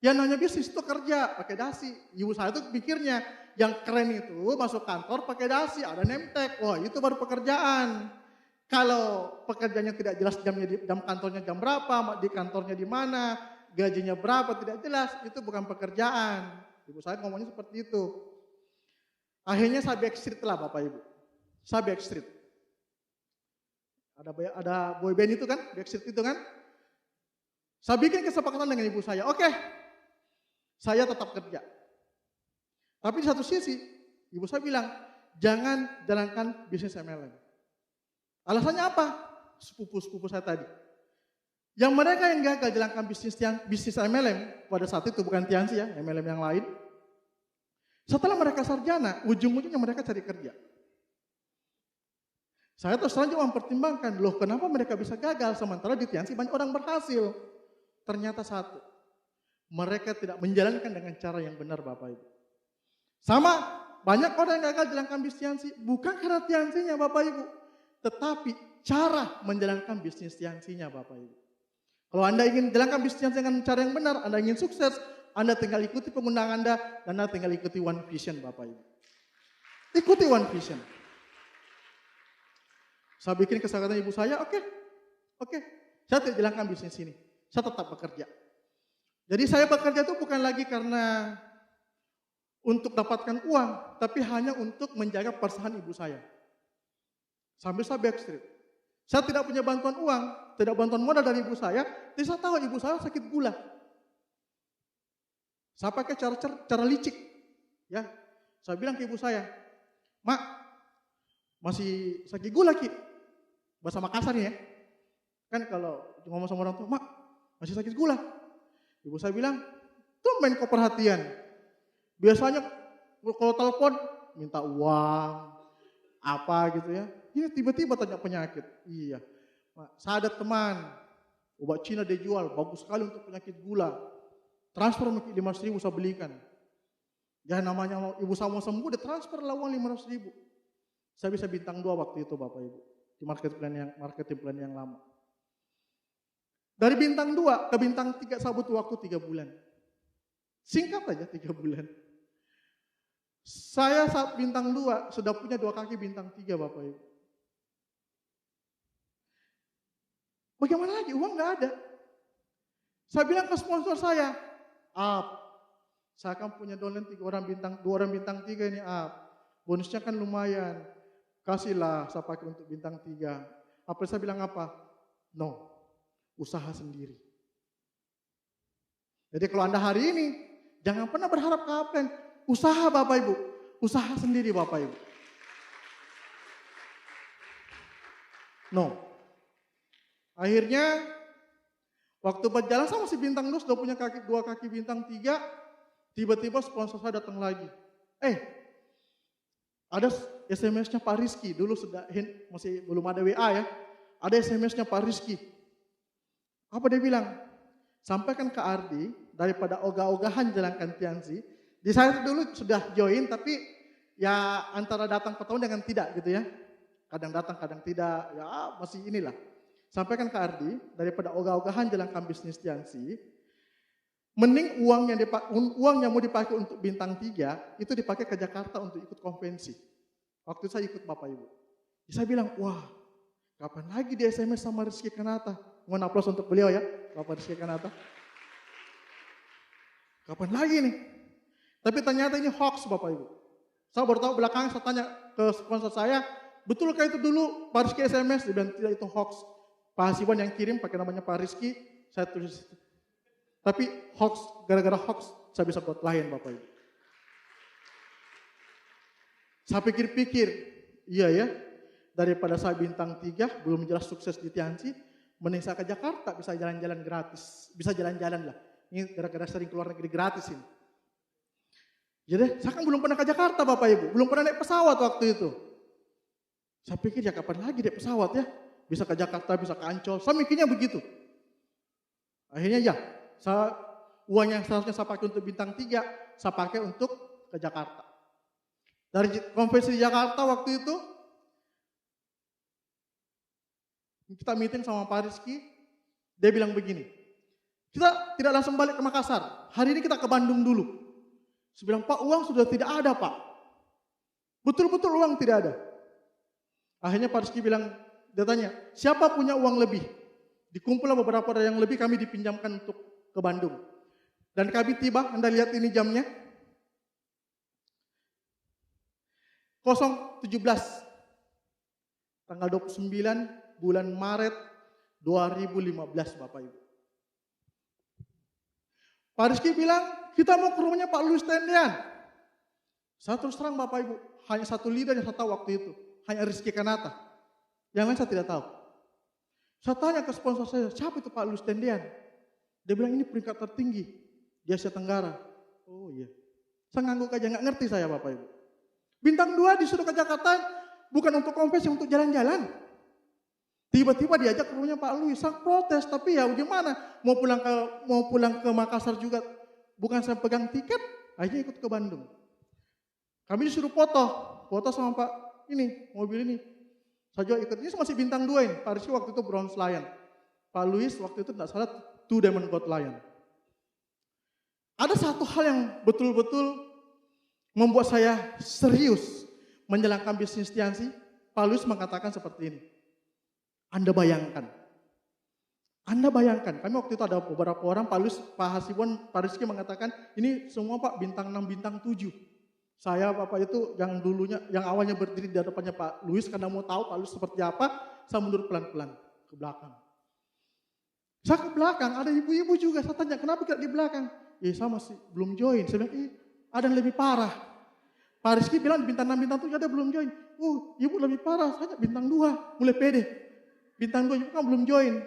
Yang namanya bisnis itu kerja pakai dasi. Ibu saya itu pikirnya yang keren itu masuk kantor pakai dasi, ada name tag. Wah itu baru pekerjaan. Kalau pekerjaannya tidak jelas jam kantornya jam berapa, di kantornya di mana, gajinya berapa tidak jelas, itu bukan pekerjaan. Ibu saya ngomongnya seperti itu. Akhirnya saya backstreet lah Bapak Ibu. Saya backstreet. Ada boy band itu kan, backstreet itu kan. Saya bikin kesepakatan dengan ibu saya, oke, saya tetap kerja. Tapi di satu sisi, ibu saya bilang, jangan jalankan bisnis MLM. Alasannya apa? Sepupu-sepupu saya tadi. Yang mereka yang gagal jalankan bisnis MLM, pada saat itu bukan Tiansi ya, MLM yang lain. Setelah mereka sarjana, ujung-ujungnya mereka cari kerja. Saya terus terang juga mempertimbangkan, loh kenapa mereka bisa gagal sementara di Tiansi banyak orang berhasil. Ternyata satu, mereka tidak menjalankan dengan cara yang benar Bapak Ibu. Sama, banyak orang yang gagal jalankan bisnis Tiansi, bukan karena Tiansinya Bapak Ibu, tetapi cara menjalankan bisnis Tiansinya Bapak Ibu. Kalau Anda ingin jalankan bisnis Tiansi dengan cara yang benar, Anda ingin sukses, Anda tinggal ikuti pengundang Anda, dan Anda tinggal ikuti One Vision Bapak Ibu. Ikuti One Vision. Saya bikin kesepakatan ibu saya, oke, saya tidak jalankan bisnis ini, saya tetap bekerja. Jadi saya bekerja itu bukan lagi karena untuk dapatkan uang, tapi hanya untuk menjaga perusahaan ibu saya. Sambil saya backstreet. Saya tidak punya bantuan uang, tidak bantuan modal dari ibu saya, jadi saya tahu ibu saya sakit gula. Saya pakai cara licik, ya. Saya bilang ke ibu saya, Mak, masih sakit gula Ki. Bahasa Makassar nih ya. Kan kalau ngomong sama orang tua, Mak, masih sakit gula. Ibu saya bilang, tumben kau perhatian. Biasanya kalau telepon minta uang, apa gitu ya. Ini tiba-tiba tanya penyakit. Iya, Mak, saya ada teman, obat Cina dia jual, bagus sekali untuk penyakit gula. Transfer 5.000 saya belikan. Ya namanya ibu saya mau sembuh, dia transfer lah uang 500.000. Saya bisa bintang 2 waktu itu Bapak Ibu. Di marketing plan yang lama. Dari bintang 2 ke bintang 3 saya butuh waktu 3 bulan. Singkat aja 3 bulan. Saya saat bintang 2 sudah punya 2 kaki bintang 3 Bapak Ibu. Bagaimana lagi? Uang nggak ada. Saya bilang ke sponsor saya, saya akan punya downline 2 orang bintang 3 ini bonusnya kan lumayan. Kasihlah saya pakai untuk bintang 3. Apa saya bilang apa? No, usaha sendiri. Jadi kalau Anda hari ini, jangan pernah berharap ke apa. Usaha Bapak Ibu, usaha sendiri Bapak Ibu. No. Akhirnya, waktu berjalan sama si bintang 2 sudah punya 2 kaki bintang 3, tiba-tiba sponsor saya datang lagi. Ada SMS-nya Pak Rizky, dulu masih belum ada WA ya. Ada SMS-nya Pak Rizky. Apa dia bilang? Sampaikan ke Ardi, daripada ogah-ogahan jalankan Tiansi. Di saya dulu sudah join, tapi ya antara datang ke tahun dengan tidak gitu ya. Kadang datang, kadang tidak, ya masih inilah. Sampaikan ke Ardi, daripada ogah-ogahan jalankan bisnis Tiansi, mending uang yang mau dipakai untuk bintang 3 itu dipakai ke Jakarta untuk ikut konvensi. Waktu saya ikut Bapak Ibu. Saya bilang, wah kapan lagi di SMS sama Rizky Kanata. Mohon aplaus untuk beliau ya, Bapak Rizky Kanata. Kapan lagi nih? Tapi ternyata ini hoax Bapak Ibu. Saya baru tahu belakangan, saya tanya ke sponsor saya, betulkah itu dulu Pak Rizky SMS? Dia bilang tidak, itu hoax. Pak Hasibuan yang kirim pakai namanya Pak Rizky, saya tulis. Tapi hoax, gara-gara hoax saya bisa buat lain Bapak Ibu. Saya pikir-pikir, iya ya, daripada saya bintang 3, belum jelas sukses di Tiansi, mending saya ke Jakarta bisa jalan-jalan gratis. Bisa jalan-jalan lah. Ini gara-gara sering keluar negeri gratis ini. Jadi saya kan belum pernah ke Jakarta Bapak Ibu, belum pernah naik pesawat waktu itu. Saya pikir ya kapan lagi naik pesawat ya, bisa ke Jakarta, bisa ke Ancol, saya mikirnya begitu. Akhirnya ya, uang yang seharusnya saya pakai untuk bintang 3, saya pakai untuk ke Jakarta. Dari konvensi di Jakarta waktu itu, kita meeting sama Pak Rizky, dia bilang begini, kita tidak langsung balik ke Makassar, hari ini kita ke Bandung dulu. Saya bilang, Pak, uang sudah tidak ada Pak. Betul-betul uang tidak ada. Akhirnya Pak Rizky bilang, dia tanya, siapa punya uang lebih? Dikumpullah beberapa orang yang lebih, kami dipinjamkan untuk ke Bandung. Dan kami tiba, Anda lihat ini jamnya. 017. Tanggal 29 bulan Maret 2015 Bapak Ibu. Pak Rizky bilang, kita mau ke rumahnya Pak Louis Tendian. Saya terus terang Bapak Ibu, hanya satu leader yang saya tahu waktu itu. Hanya Rizky Kanata. Yang lain saya tidak tahu. Saya tanya ke sponsor saya, siapa itu Pak Louis Tendian? Dia bilang ini peringkat tertinggi di Asia Tenggara. Oh iya. Saya ngangguk aja, nggak ngerti saya Bapak Ibu. Bintang 2 disuruh ke Jakarta, bukan untuk konvensi, untuk jalan-jalan. Tiba-tiba diajak ke rumahnya Pak Louis, saya protes, tapi ya gimana? Mau pulang ke Makassar juga, bukan saya pegang tiket, akhirnya ikut ke Bandung. Kami disuruh foto sama Pak ini, mobil ini. Saya juga ikut, ini masih bintang 2 ini, Pak Rizky waktu itu Bronze Lion. Pak Louis waktu itu tidak salah 2 Diamond Gold Lion. Ada satu hal yang betul-betul membuat saya serius menjalankan bisnis Tiansi. Pak Louis mengatakan seperti ini. Anda bayangkan, kami waktu itu ada beberapa orang, Pak Louis, Pak Hasibon, Pak Rizky mengatakan, ini semua Pak bintang 6, bintang 7. Saya Bapak itu yang awalnya berdiri di depannya Pak Louis, karena mau tahu Pak Louis seperti apa, saya mundur pelan-pelan ke belakang. Saya ke belakang, ada ibu-ibu juga, saya tanya, kenapa tidak di belakang? Saya masih belum join, saya bilang, ada yang lebih parah. Pak Rizky bilang bintang 6, bintang 7 ada belum join. Ibu lebih parah, saya bintang 2, mulai pede. Bintang 2 ibu kan belum join.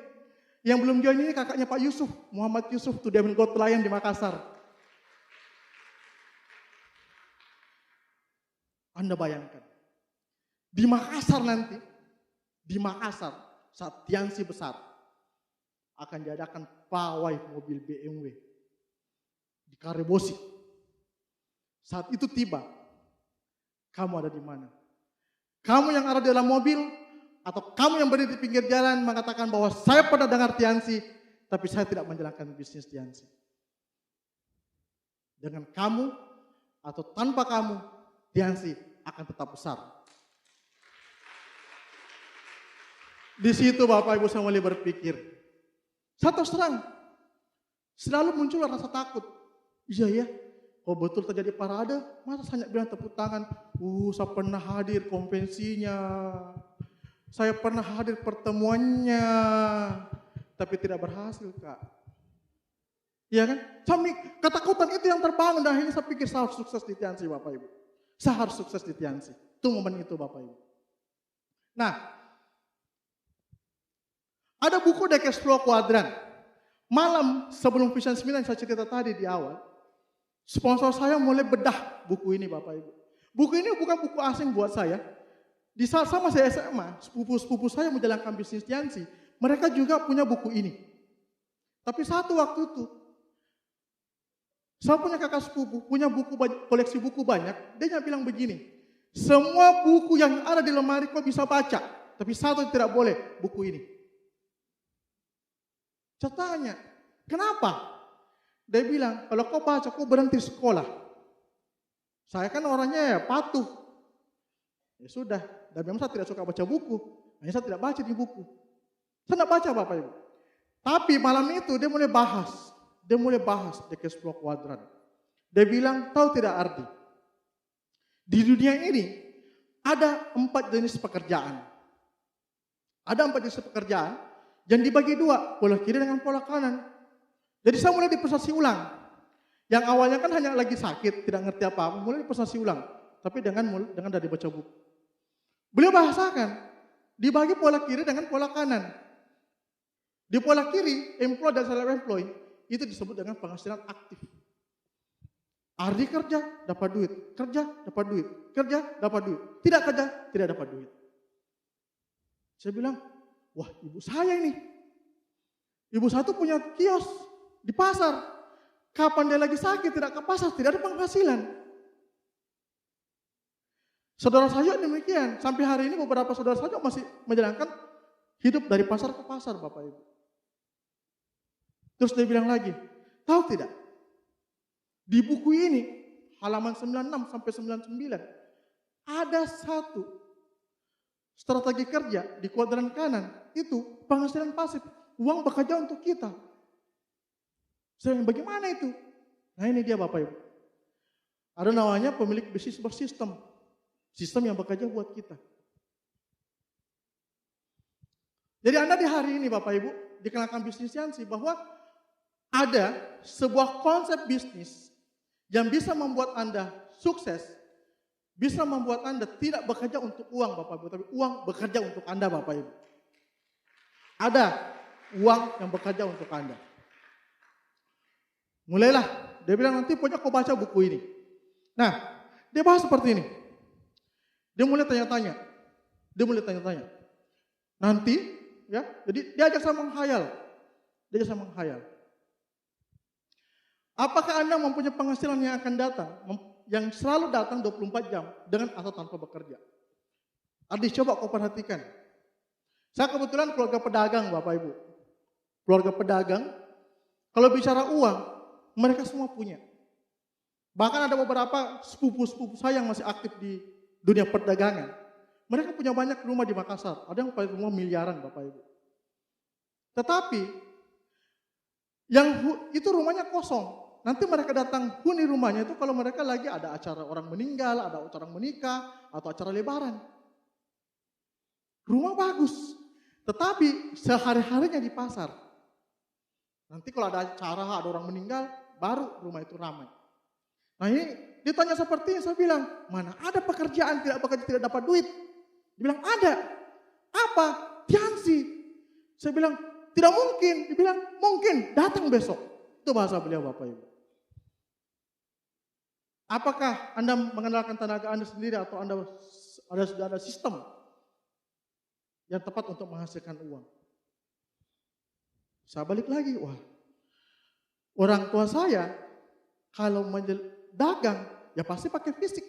Yang belum join ini kakaknya Pak Yusuf, Muhammad Yusuf, tuh Diamond Gold Lion di Makassar. Anda bayangkan, di Makassar nanti, saat Tiansi besar, akan diadakan pawai mobil BMW di Karebosi. Saat itu tiba, kamu ada di mana? Kamu yang ada di dalam mobil, atau kamu yang berdiri di pinggir jalan mengatakan bahwa saya pernah dengar Tiansi, tapi saya tidak menjalankan bisnis Tiansi. Dengan kamu atau tanpa kamu, Tiansi akan tetap besar. Di situ Bapak Ibu saya mulai berpikir. Saya terus terang, selalu muncul rasa takut. Iya ya, kalau betul terjadi parade, masa saya bilang tepuk tangan. Saya pernah hadir konvensinya. Saya pernah hadir pertemuannya. Tapi tidak berhasil Kak. Iya kan? Ketakutan itu yang terbangun dan akhirnya saya pikir saya harus sukses di Tiansi Bapak Ibu. Saya harus sukses di Tiansi. Itu momen itu Bapak Ibu. Nah, ada buku The Cash Flow Quadrant. Malam sebelum Vision 9 yang saya cerita tadi di awal, sponsor saya mulai bedah buku ini Bapak Ibu. Buku ini bukan buku asing buat saya. Di saat saya masih SMA, sepupu-sepupu saya menjalankan bisnis Tiansi, mereka juga punya buku ini. Tapi satu waktu itu, saya punya kakak sepupu, punya koleksi buku banyak. Dia bilang begini, semua buku yang ada di lemari kau bisa baca, tapi satu tidak boleh, buku ini. Saya tanya, kenapa? Dia bilang, kalau kau baca, kau berhenti sekolah. Saya kan orangnya ya patuh. Ya sudah, dan memang saya tidak suka baca buku. Hanya saya tidak baca di buku. Saya tidak baca Bapak Ibu. Tapi malam itu dia mulai bahas The Cash Flow Quadrant. Dia bilang, tahu tidak Ardi? Di dunia ini ada 4 jenis pekerjaan. Ada 4 jenis pekerjaan yang dibagi 2, pola kiri dengan pola kanan. Jadi saya mulai diprestasi ulang. Yang awalnya kan hanya lagi sakit, tidak ngerti apa-apa, mulai diprestasi ulang. Tapi dengan dari baca buku. Beliau bahasakan, dibagi pola kiri dengan pola kanan. Di pola kiri, employed dan self-employed, itu disebut dengan penghasilan aktif. Ardi kerja, dapat duit. Kerja, dapat duit. Kerja, dapat duit. Tidak kerja, tidak dapat duit. Saya bilang, wah ibu saya ini. Ibu saya tuh punya kios di pasar. Kapan dia lagi sakit, tidak ke pasar, tidak ada penghasilan. Saudara saya demikian. Sampai hari ini beberapa saudara saya masih menjalankan hidup dari pasar ke pasar Bapak Ibu. Terus dia bilang lagi, tahu tidak? Di buku ini, halaman 96 sampai 99, ada satu strategi kerja di kuadran kanan, itu penghasilan pasif, uang bekerja untuk kita. Saya bilang, bagaimana itu? Nah ini dia Bapak Ibu. Ada namanya pemilik bisnis bersistem. Sistem yang bekerja buat kita. Jadi Anda di hari ini Bapak Ibu, dikenakan bisnis Yansi bahwa ada sebuah konsep bisnis yang bisa membuat Anda sukses, bisa membuat Anda tidak bekerja untuk uang Bapak Ibu, tapi uang bekerja untuk Anda Bapak Ibu. Ada uang yang bekerja untuk Anda. Mulailah, dia bilang nanti pokoknya kau baca buku ini. Nah, dia bahas seperti ini. Dia mulai tanya-tanya. Nanti, ya, jadi dia ajak saya menghayal. Apakah Anda mempunyai penghasilan yang akan datang, yang selalu datang 24 jam dengan atau tanpa bekerja? Adik, coba kau perhatikan. Saya kebetulan keluarga pedagang Bapak Ibu. Keluarga pedagang, kalau bicara uang, mereka semua punya. Bahkan ada beberapa sepupu-sepupu saya yang masih aktif di dunia perdagangan. Mereka punya banyak rumah di Makassar. Ada yang punya rumah miliaran Bapak Ibu. Tetapi, yang itu rumahnya kosong. Nanti mereka datang huni rumahnya itu kalau mereka lagi ada acara orang meninggal, ada acara menikah, atau acara lebaran. Rumah bagus. Tetapi sehari-harinya di pasar. Nanti kalau ada acara, ada orang meninggal, baru rumah itu ramai. Nah ini ditanya seperti ini, saya bilang, mana ada pekerjaan tidak bekerja tidak dapat duit? Dia bilang, ada. Apa? Tiansi. Saya bilang, tidak mungkin. Dia bilang, mungkin, datang besok. Itu bahasa beliau Bapak Ibu. Apakah Anda mengandalkan tenaga Anda sendiri atau Anda sudah ada sistem yang tepat untuk menghasilkan uang? Saya balik lagi, wah, orang tua saya kalau dagang ya pasti pakai fisik.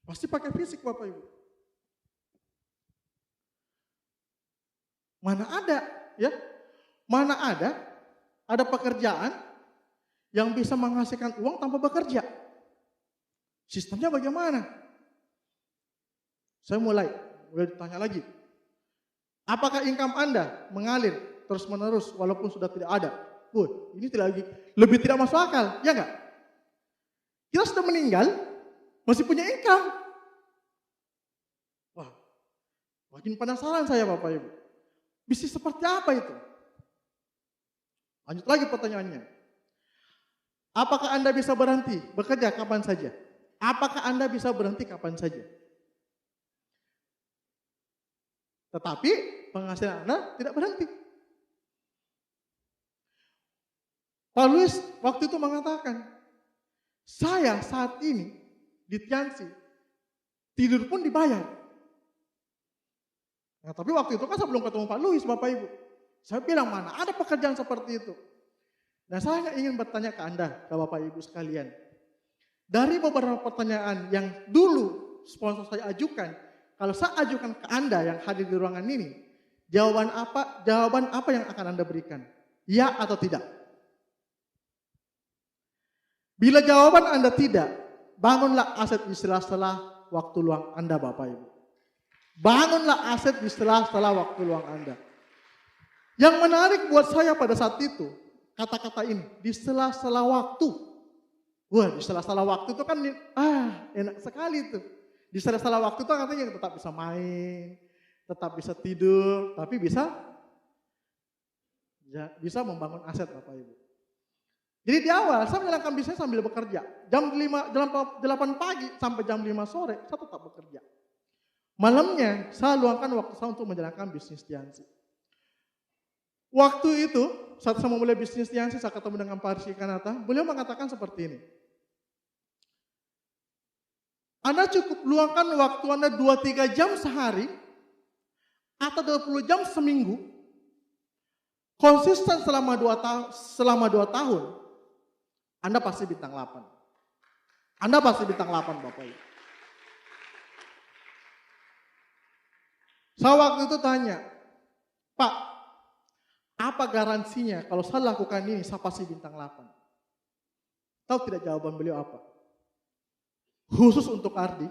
Pasti pakai fisik Bapak Ibu. Mana ada, ya? Mana ada pekerjaan yang bisa menghasilkan uang tanpa bekerja. Sistemnya bagaimana? Saya mulai ditanya lagi. Apakah income Anda mengalir terus-menerus walaupun sudah tidak ada? Ini lebih tidak masuk akal, ya enggak? Kita sudah meninggal, masih punya income. Wah, makin penasaran saya Bapak Ibu. Bisnis seperti apa itu? Lanjut lagi pertanyaannya. Apakah Anda bisa berhenti bekerja kapan saja? Apakah Anda bisa berhenti kapan saja? Tetapi penghasilan Anda tidak berhenti. Pak Luis waktu itu mengatakan, saya saat ini di Tiansi, tidur pun dibayar. Nah, tapi waktu itu kan saya belum ketemu Pak Luis, Bapak Ibu. Saya bilang, mana ada pekerjaan seperti itu. Nah, saya ingin bertanya ke Anda, ke Bapak Ibu sekalian. Dari beberapa pertanyaan yang dulu sponsor saya ajukan, kalau saya ajukan ke Anda yang hadir di ruangan ini, jawaban apa yang akan Anda berikan? Ya atau tidak? Bila jawaban Anda tidak, bangunlah aset di sela-sela waktu luang Anda Bapak Ibu. Bangunlah aset di sela-sela waktu luang Anda. Yang menarik buat saya pada saat itu, kata-kata ini, di sela-sela waktu. Wah, di sela-sela waktu itu kan, enak sekali itu. Di sela-sela waktu itu katanya tetap bisa main, tetap bisa tidur, tapi bisa membangun aset Bapak Ibu. Jadi di awal saya menjalankan bisnis sambil bekerja. Jam 8 pagi sampai jam 5 sore saya tetap bekerja. Malamnya saya luangkan waktu saya untuk menjalankan bisnis Tiansi. Waktu itu saat saya memulai bisnis Tiansi, saya ketemu dengan Pak Rizky Kanata. Beliau mengatakan seperti ini. Anda cukup luangkan waktu Anda 2-3 jam sehari atau 20 jam seminggu. Konsisten selama 2 tahun. Anda pasti bintang 8. Anda pasti bintang 8 Bapak Ibu. Saya waktu itu tanya, Pak, apa garansinya kalau saya lakukan ini saya pasti bintang 8? Tahu tidak jawaban beliau apa? Khusus untuk Ardi,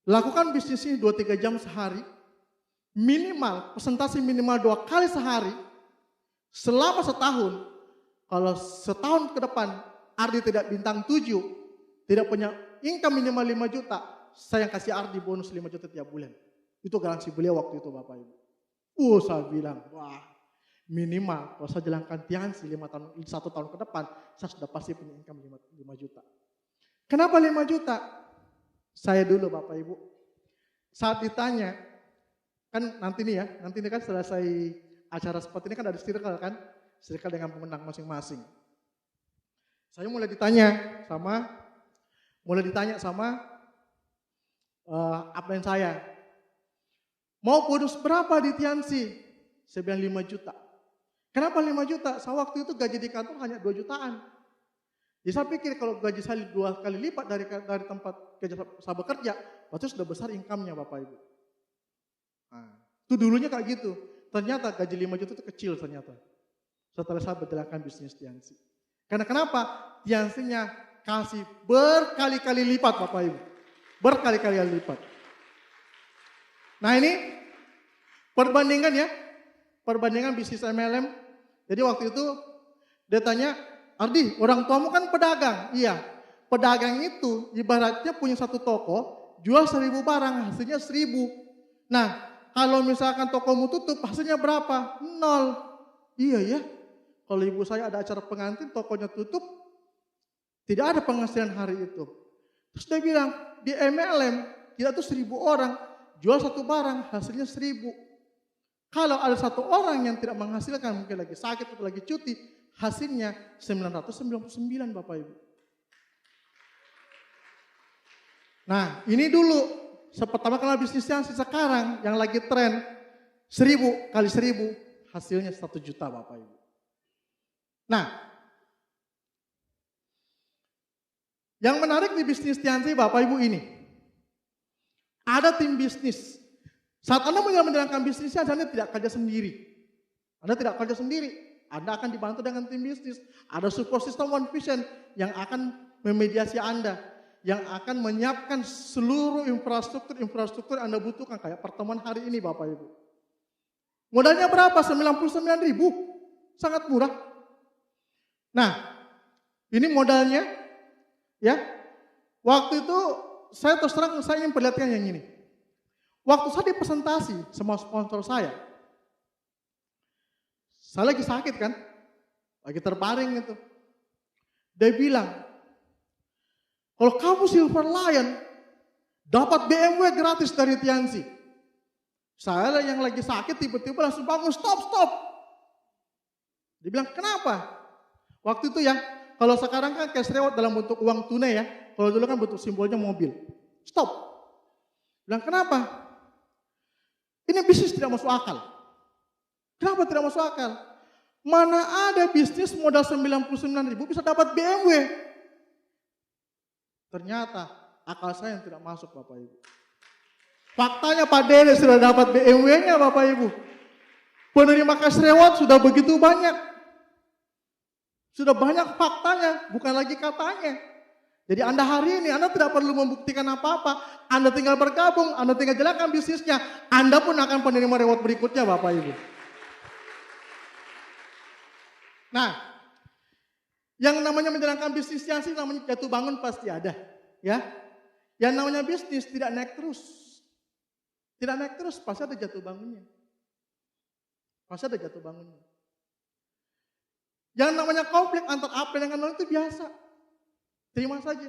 lakukan bisnis ini 2-3 jam sehari, minimal, presentasi minimal 2 kali sehari, Selama setahun, kalau setahun ke depan Ardi tidak bintang 7, tidak punya income minimal 5 juta, saya yang kasih Ardi bonus 5 juta tiap bulan. Itu garansi beliau waktu itu Bapak Ibu. Saya bilang, wah minimal kalau saya jalankan Tiansi 1 tahun ke depan, saya sudah pasti punya income 5 juta. Kenapa 5 juta? Saya dulu Bapak Ibu, saat ditanya, kan nanti nih kan selesai acara seperti ini kan ada circle kan, circle dengan pemenang masing-masing. Saya mulai ditanya sama upline saya, mau bonus berapa di Tiansi? Saya bilang 5 juta. Kenapa 5 juta? Saya waktu itu gaji di kantor hanya 2 jutaan. Jadi saya pikir kalau gaji saya 2 kali lipat dari tempat kerja saya bekerja, berarti sudah besar income-nya Bapak Ibu. Nah, itu dulunya kayak gitu. Ternyata gaji 5 juta itu kecil ternyata. Setelah saya berjalankan bisnis Tiansi. Karena kenapa? Tiansinya kasih berkali-kali lipat Bapak Ibu. Berkali-kali lipat. Nah ini perbandingan bisnis MLM. Jadi waktu itu dia tanya, Ardi, orang tuamu kan pedagang. Iya, pedagang itu ibaratnya punya satu toko, jual 1.000 barang, hasilnya 1.000. Nah, kalau misalkan tokomu tutup, hasilnya berapa? 0. Iya ya, kalau ibu saya ada acara pengantin, tokonya tutup, tidak ada penghasilan hari itu. Terus dia bilang, di MLM, kita tuh 1.000 orang, jual satu barang, hasilnya 1.000. Kalau ada satu orang yang tidak menghasilkan, mungkin lagi sakit atau lagi cuti, hasilnya 999 Bapak Ibu. Nah ini dulu, pertama kali bisnis Tiansi, sekarang yang lagi tren 1.000 kali 1.000, hasilnya 1 juta Bapak Ibu. Nah, yang menarik di bisnis Tiansi Bapak Ibu ini, ada tim bisnis. Saat Anda menjalankan bisnisnya, Anda tidak kerja sendiri. Anda akan dibantu dengan tim bisnis. Ada support system One Vision yang akan memediasi Anda, yang akan menyiapkan seluruh infrastruktur Anda butuhkan, kayak pertemuan hari ini Bapak Ibu. Modalnya berapa? 99.000. Sangat murah. Nah, ini modalnya ya. Waktu itu saya terus terang saya ingin perlihatkan yang ini. Waktu saya dipresentasi sama sponsor saya lagi sakit kan, lagi terbaring gitu. Dia bilang, kalau kamu Silver Lion, dapat BMW gratis dari Tiansi. Saya yang lagi sakit tiba-tiba langsung bangun, stop. Dia bilang, kenapa? Waktu itu ya, kalau sekarang kan cash reward dalam bentuk uang tunai ya, kalau dulu kan bentuk simbolnya mobil. Stop. Bilang, kenapa? Ini bisnis tidak masuk akal. Kenapa tidak masuk akal? Mana ada bisnis modal 99.000 bisa dapat BMW? Ternyata akal saya yang tidak masuk Bapak Ibu. Faktanya Pak Dede sudah dapat BMW-nya Bapak Ibu. Penerima cash reward sudah begitu banyak. Sudah banyak faktanya, bukan lagi katanya. Jadi Anda hari ini, Anda tidak perlu membuktikan apa-apa. Anda tinggal bergabung, Anda tinggal jalankan bisnisnya. Anda pun akan penerima reward berikutnya Bapak Ibu. Nah, yang namanya menjalankan bisnis Tiansi namanya jatuh bangun pasti ada. Ya, yang namanya bisnis tidak naik terus. Tidak naik terus, pasti ada jatuh bangunnya. Yang namanya konflik antar upline dengan itu biasa. Terima saja.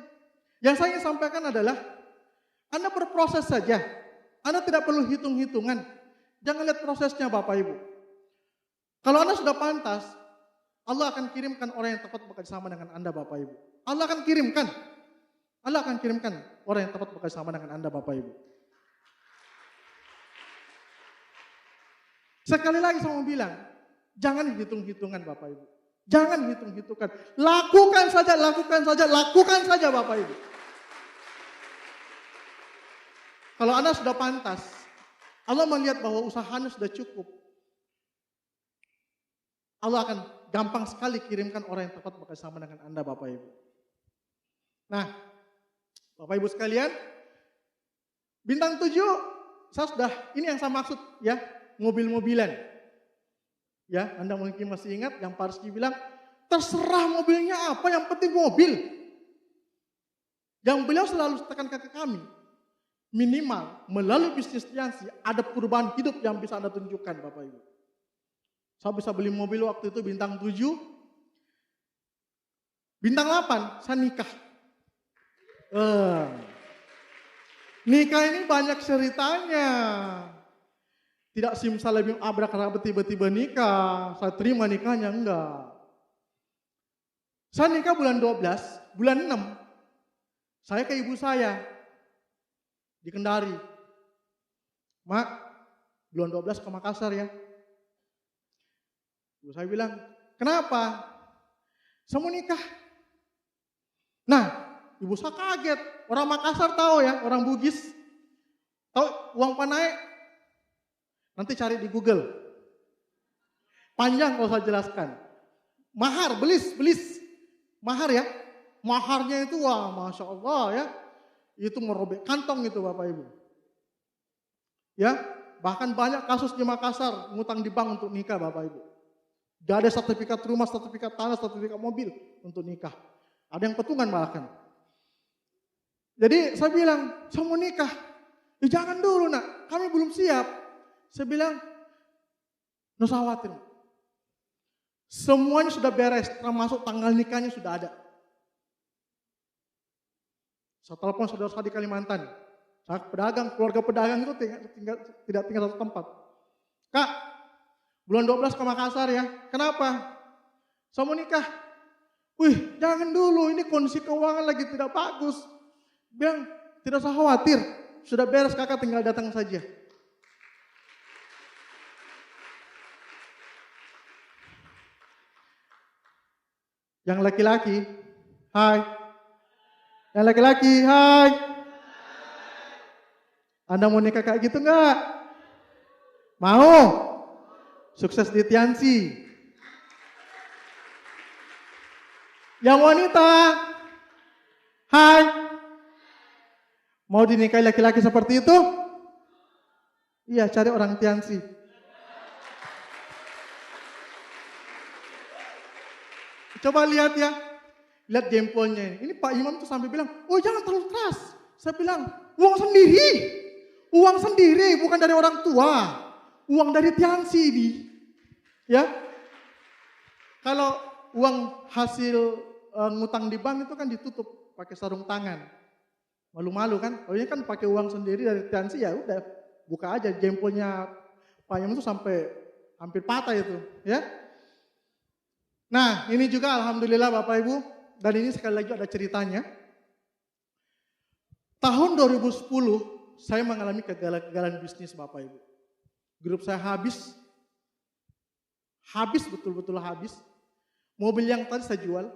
Yang saya ingin sampaikan adalah, Anda berproses saja. Anda tidak perlu hitung-hitungan. Jangan lihat prosesnya Bapak Ibu. Kalau Anda sudah pantas, Allah akan kirimkan orang yang tepat bekerjasama dengan Anda Bapak Ibu. Allah akan kirimkan orang yang tepat bekerjasama dengan Anda Bapak Ibu. Sekali lagi saya mau bilang, jangan hitung-hitungan Bapak Ibu. Jangan hitung-hitungkan. Lakukan saja Bapak Ibu. Kalau Anda sudah pantas, Allah melihat bahwa usaha Anda sudah cukup. Allah akan gampang sekali kirimkan orang yang tepat bekerjasama dengan Anda Bapak Ibu. Nah, Bapak Ibu sekalian, bintang 7, saya sudah, ini yang saya maksud ya, mobil-mobilan. Ya, Anda mungkin masih ingat yang Pak Rizky bilang, terserah mobilnya apa, yang penting mobil. Yang beliau selalu tekankan ke kami, minimal melalui bisnis Tiansi ada perubahan hidup yang bisa Anda tunjukkan Bapak Ibu. Saya bisa beli mobil waktu itu bintang 7, bintang 8, saya nikah. Nikah ini banyak ceritanya. Tidak simsalabim abrakadabra tiba-tiba nikah, saya terima nikahnya, enggak. Saya nikah bulan 12, bulan 6, saya ke ibu saya di Kendari. Mak, bulan 12 ke Makassar ya. Ibu saya bilang, kenapa? Saya mau nikah. Nah, ibu saya kaget. Orang Makassar tahu ya, orang Bugis. Tahu uang panai? Nanti cari di Google. Panjang kalau saya jelaskan. Mahar, belis. Mahar ya. Maharnya itu wah Masya Allah ya. Itu merobek kantong itu Bapak Ibu. Ya, bahkan banyak kasus di Makassar ngutang di bank untuk nikah Bapak Ibu. Gak ada sertifikat rumah, sertifikat tanah, sertifikat mobil untuk nikah. Ada yang petungan bahkan. Jadi saya bilang, saya mau nikah. Jangan dulu nak, kami belum siap. Saya bilang, nggak usah khawatir. Semuanya sudah beres, termasuk tanggal nikahnya sudah ada. Saya telepon saudara saya di Kalimantan. Saya pedagang, keluarga pedagang itu tidak tinggal satu tempat. Kak, bulan 12 ke Makassar ya. Kenapa? Saya mau nikah. Wih, jangan dulu, ini kondisi keuangan lagi tidak bagus. Bilang, tidak usah khawatir. Sudah beres, kakak tinggal datang saja. Yang laki-laki, hai. Yang laki-laki, hai. Anda mau nikah kayak gitu enggak? Mau? Sukses di Tiansi. Yang wanita, hai. Mau dinikahi laki-laki seperti itu? Iya, cari orang Tiansi. Coba lihat ya, lihat jempolnya ini. Ini Pak Imam tuh sampai bilang, oh jangan terlalu keras. Saya bilang, uang sendiri, bukan dari orang tua, uang dari Tiansi ini. Ya, kalau uang hasil ngutang di bank itu kan ditutup pakai sarung tangan, malu-malu kan. Kalau ini kan pakai uang sendiri dari Tiansi ya udah, buka aja jempolnya Pak Imam tuh sampai hampir patah itu, ya. Nah, ini juga alhamdulillah Bapak Ibu, dan ini sekali lagi ada ceritanya. Tahun 2010 saya mengalami kegagalan bisnis Bapak Ibu. Grup saya habis betul-betul habis. Mobil yang tadi saya jual,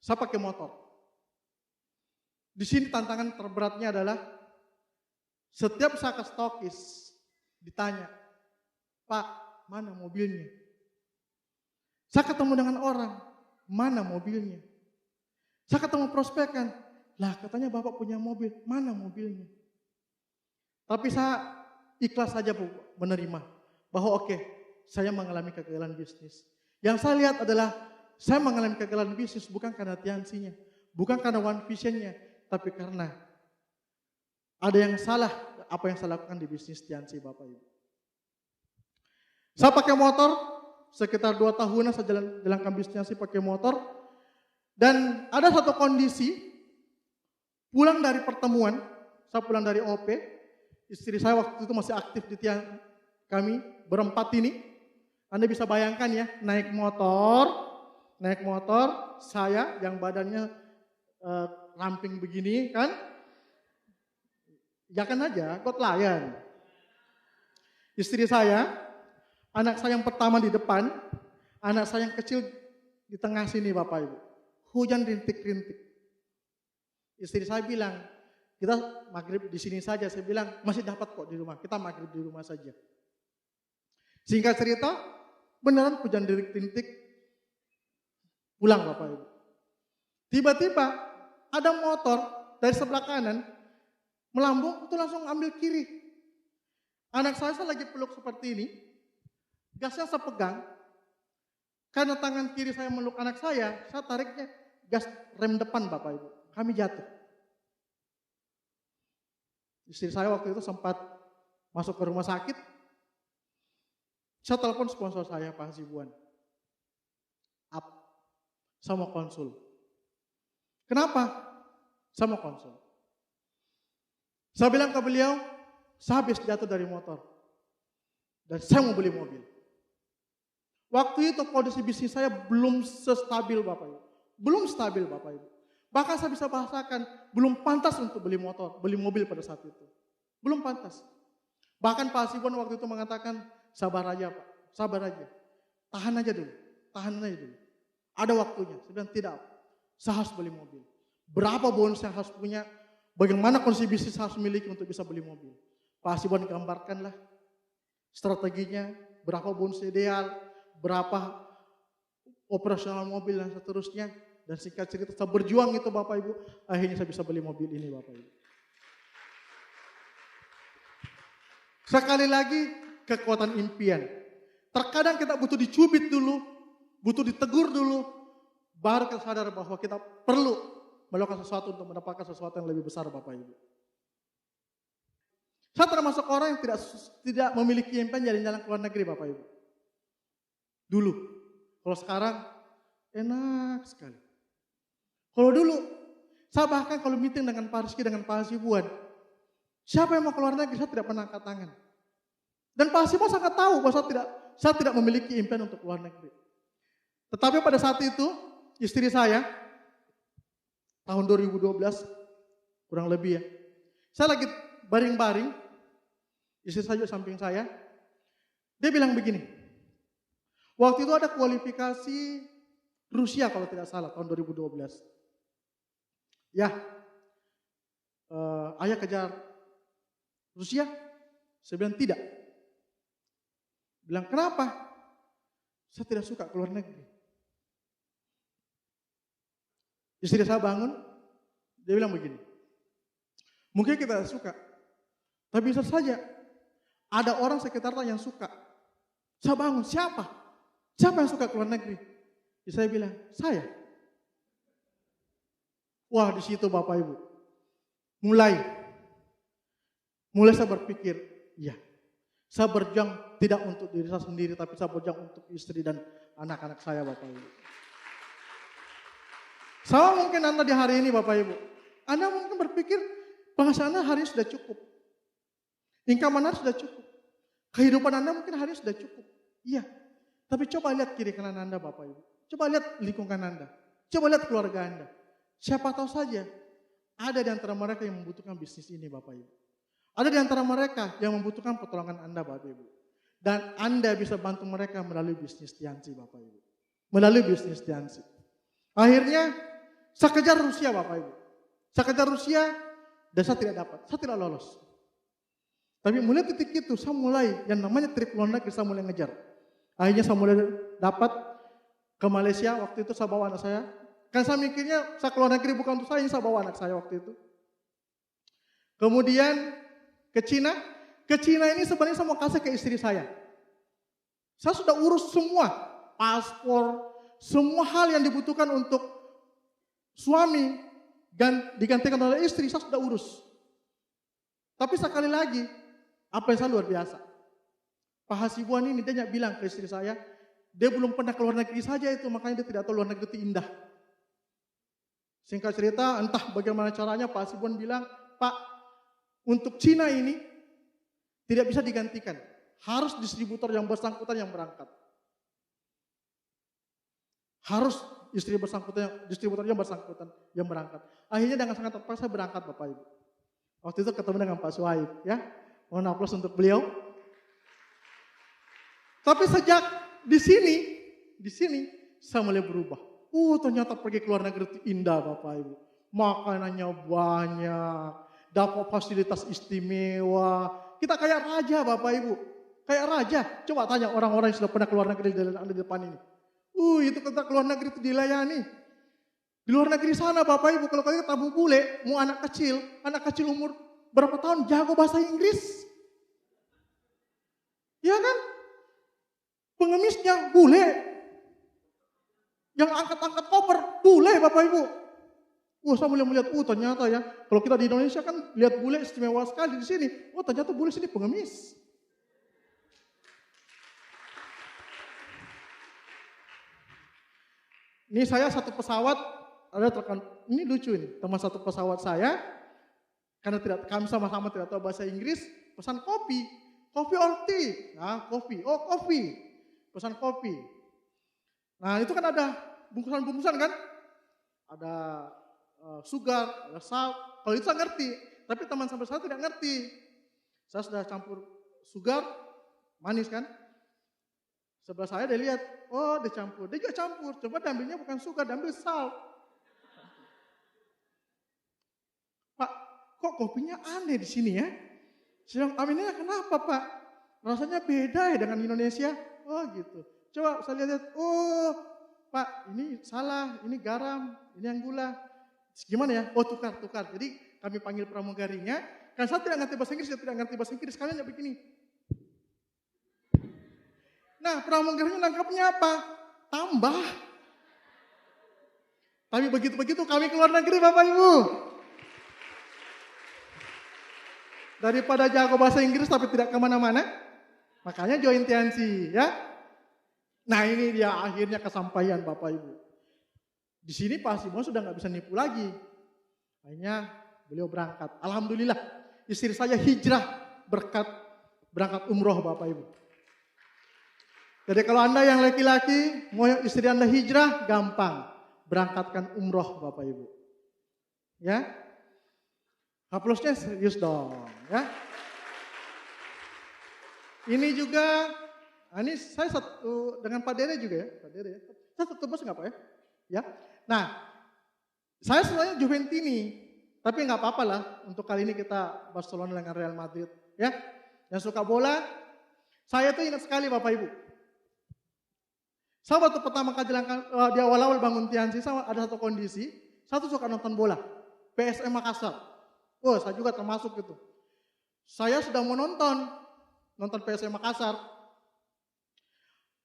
saya pakai motor. Di sini tantangan terberatnya adalah setiap saya ke stokis ditanya, Pak, mana mobilnya? Saya ketemu dengan orang, mana mobilnya? Saya ketemu prospekan, lah katanya Bapak punya mobil, mana mobilnya? Tapi saya ikhlas saja Bu, menerima bahwa oke, saya mengalami kegagalan bisnis. Yang saya lihat adalah saya mengalami kegagalan bisnis bukan karena Tiansinya, bukan karena One Vision-nya, tapi karena ada yang salah apa yang saya lakukan di bisnis Tiansi Bapak Ibu. Saya pakai motor, sekitar 2 tahunan saya jalankan bisnis pakai motor. Dan ada satu kondisi, pulang dari pertemuan, saya pulang dari OP, istri saya waktu itu masih aktif di kami berempat ini. Anda bisa bayangkan ya, naik motor, saya yang badannya ramping begini kan, yakan aja, kot layan. Istri saya, anak saya yang pertama di depan, anak saya yang kecil di tengah sini Bapak Ibu. Hujan rintik-rintik. Istri saya bilang, kita maghrib di sini saja. Saya bilang, masih dapat kok di rumah, kita maghrib di rumah saja. Singkat cerita, beneran hujan rintik-rintik, pulang Bapak Ibu. Tiba-tiba ada motor dari sebelah kanan, melambung, itu langsung ambil kiri. Anak saya lagi peluk seperti ini, Gasnya saya pegang, karena tangan kiri saya meluk anak saya tariknya gas rem depan Bapak Ibu. Kami jatuh. Istri saya waktu itu sempat masuk ke rumah sakit. Saya telepon sponsor saya, Pak Hasibuan. Saya mau konsul. Kenapa? Saya mau konsul. Saya bilang ke beliau, saya habis jatuh dari motor. Dan saya mau beli mobil. Waktu itu kondisi bisnis saya belum stabil Bapak Ibu. Belum stabil Bapak Ibu. Bahkan saya bisa bahasakan belum pantas untuk beli motor, beli mobil pada saat itu. Belum pantas. Bahkan Pak Hasibuan waktu itu mengatakan, sabar aja Pak, sabar aja. Tahan aja dulu, tahan aja dulu. Ada waktunya. Saya bilang tidak, saya harus beli mobil. Berapa bonus yang harus punya, bagaimana kondisi bisnis harus miliki untuk bisa beli mobil. Pak Hasibuan gambarkanlah strateginya, berapa bonus ideal, berapa operasional mobil dan seterusnya. Dan singkat cerita saya berjuang itu Bapak Ibu, akhirnya saya bisa beli mobil ini Bapak Ibu. Sekali lagi kekuatan impian. Terkadang kita butuh dicubit dulu, butuh ditegur dulu, baru kita sadar bahwa kita perlu melakukan sesuatu untuk mendapatkan sesuatu yang lebih besar Bapak Ibu. Saya termasuk orang yang tidak memiliki impian jalan-jalan ke luar negeri Bapak Ibu. Dulu, kalau sekarang enak sekali. Kalau dulu, saya bahkan kalau meeting dengan Pak Rizky, dengan Pak Hasibuan, siapa yang mau ke luar negeri, saya tidak pernah angkat tangan. Dan Pak Hasibuan sangat tahu bahwa saya tidak memiliki impian untuk luar negeri. Tetapi pada saat itu, istri saya, tahun 2012, kurang lebih ya, saya lagi baring-baring, istri saya juga samping saya, dia bilang begini, waktu itu ada kualifikasi Rusia kalau tidak salah, tahun 2012. Ya, ayah kejar Rusia? Saya bilang tidak. Bilang kenapa? Saya tidak suka keluar negeri. Istri saya bangun, dia bilang begini. Mungkin kita suka, tapi bisa saja ada orang sekitarnya yang suka. Saya bangun, siapa? Siapa yang suka keluar negeri? Saya bilang, saya. Wah, di situ Bapak Ibu. Mulai saya berpikir, ya, saya berjuang tidak untuk diri saya sendiri, tapi saya berjuang untuk istri dan anak-anak saya Bapak Ibu. Sama mungkin Anda di hari ini Bapak Ibu. Anda mungkin berpikir, penghasilan Anda hari ini sudah cukup. Income Anda sudah cukup. Kehidupan Anda mungkin hari ini sudah cukup. Iya, tapi coba lihat kiri kanan Anda Bapak Ibu. Coba lihat lingkungan Anda. Coba lihat keluarga Anda. Siapa tahu saja ada di antara mereka yang membutuhkan bisnis ini Bapak Ibu. Ada di antara mereka yang membutuhkan pertolongan Anda Bapak Ibu. Dan Anda bisa bantu mereka melalui bisnis Tiansi Bapak Ibu. Melalui bisnis Tiansi. Akhirnya saya kejar Rusia Bapak Ibu. Saya kejar Rusia dan saya tidak dapat. Saya tidak lolos. Tapi mulai titik itu saya mulai yang namanya trip luar negeri saya mulai ngejar. Akhirnya saya mulai dapat ke Malaysia. Waktu itu saya bawa anak saya. Kan saya mikirnya saya keluar negeri bukan untuk saya, ini saya bawa anak saya waktu itu. Kemudian ke Cina. Ke Cina ini sebenarnya saya mau kasih ke istri saya. Saya sudah urus semua. Paspor, semua hal yang dibutuhkan untuk suami dan digantikan oleh istri, saya sudah urus. Tapi sekali lagi, apa yang saya luar biasa. Pak Hasibuan ini dia bilang ke istri saya, dia belum pernah keluar negeri saja itu, makanya dia tidak tahu luar negeri itu indah. Singkat cerita, entah bagaimana caranya Pak Hasibuan bilang, Pak, untuk Cina ini tidak bisa digantikan. Harus distributor yang bersangkutan yang berangkat. Harus distributor yang bersangkutan yang berangkat. Akhirnya dengan sangat terpaksa berangkat Bapak Ibu. Waktu itu ketemu dengan Pak Suhaib, ya. Mohon aplaus untuk beliau. Tapi sejak di sini saya mulai berubah. Ternyata pergi ke luar negeri itu indah Bapak Ibu. Makanannya banyak, dapat fasilitas istimewa. Kita kayak raja Bapak Ibu. Kayak raja. Coba tanya orang-orang yang sudah pernah keluar negeri di depan ini. Itu kita keluar negeri itu dilayani. Di luar negeri sana Bapak Ibu, kalau kalian tabu bule, mau anak kecil umur berapa tahun jago bahasa Inggris. Ya kan? Pengemisnya bule. Yang angkat-angkat koper bule Bapak Ibu. Wah, saya mulai melihat, ternyata ya, kalau kita di Indonesia kan lihat bule istimewa sekali di sini. Oh, ternyata bule sini pengemis. Ini saya satu pesawat, ini lucu ini, teman satu pesawat saya, karena kami sama-sama tidak tahu bahasa Inggris, pesan kopi or tea, nah kopi, pesan kopi. Nah itu kan ada bungkusan-bungkusan kan, ada sugar, ada salt, kalau itu saya ngerti, tapi teman sampai saya tidak ngerti. Saya sudah campur sugar, manis kan, sebelah saya dia lihat, oh dia campur, dia juga campur, coba diambilnya bukan sugar, diambil salt. Pak, kok kopinya aneh di sini ya? Saya bilang, aminnya kenapa Pak? Rasanya beda ya dengan Indonesia. Oh gitu. Coba saya lihat, oh Pak ini salah, ini garam, ini yang gula. Gimana ya? Oh tukar. Jadi kami panggil pramugarinya, kan saya tidak ngerti bahasa Inggris, kalian hanya begini. Nah pramugarinya nangkapnya apa? Tambah. Tapi begitu kami keluar negeri Bapak Ibu. Daripada jago bahasa Inggris tapi tidak kemana-mana, makanya join TNC ya. Nah ini dia akhirnya kesampaian Bapak Ibu. Di sini Pak Simon sudah nggak bisa nipu lagi. Akhirnya beliau berangkat. Alhamdulillah istri saya hijrah berkat berangkat umroh Bapak Ibu. Jadi kalau Anda yang laki-laki mau istri Anda hijrah gampang, berangkatkan umroh Bapak Ibu. Ya. Aplausnya serius dong, ya. Ini juga, ini saya satu dengan Pak Dede juga ya, Pak Dede ya. Saya satu bos nggak Pak ya? Ya. Nah, saya sebenarnya Juventini, tapi nggak apa-apa lah. Untuk kali ini kita Barcelona dengan Real Madrid, ya. Yang suka bola, saya tuh ingat sekali Bapak Ibu. Saya waktu pertama kali di awal-awal bangun TNC, saya ada satu kondisi, saya tuh suka nonton bola, PSM Makassar. Oh, saya juga termasuk gitu. Saya sudah mau nonton PSM Makassar.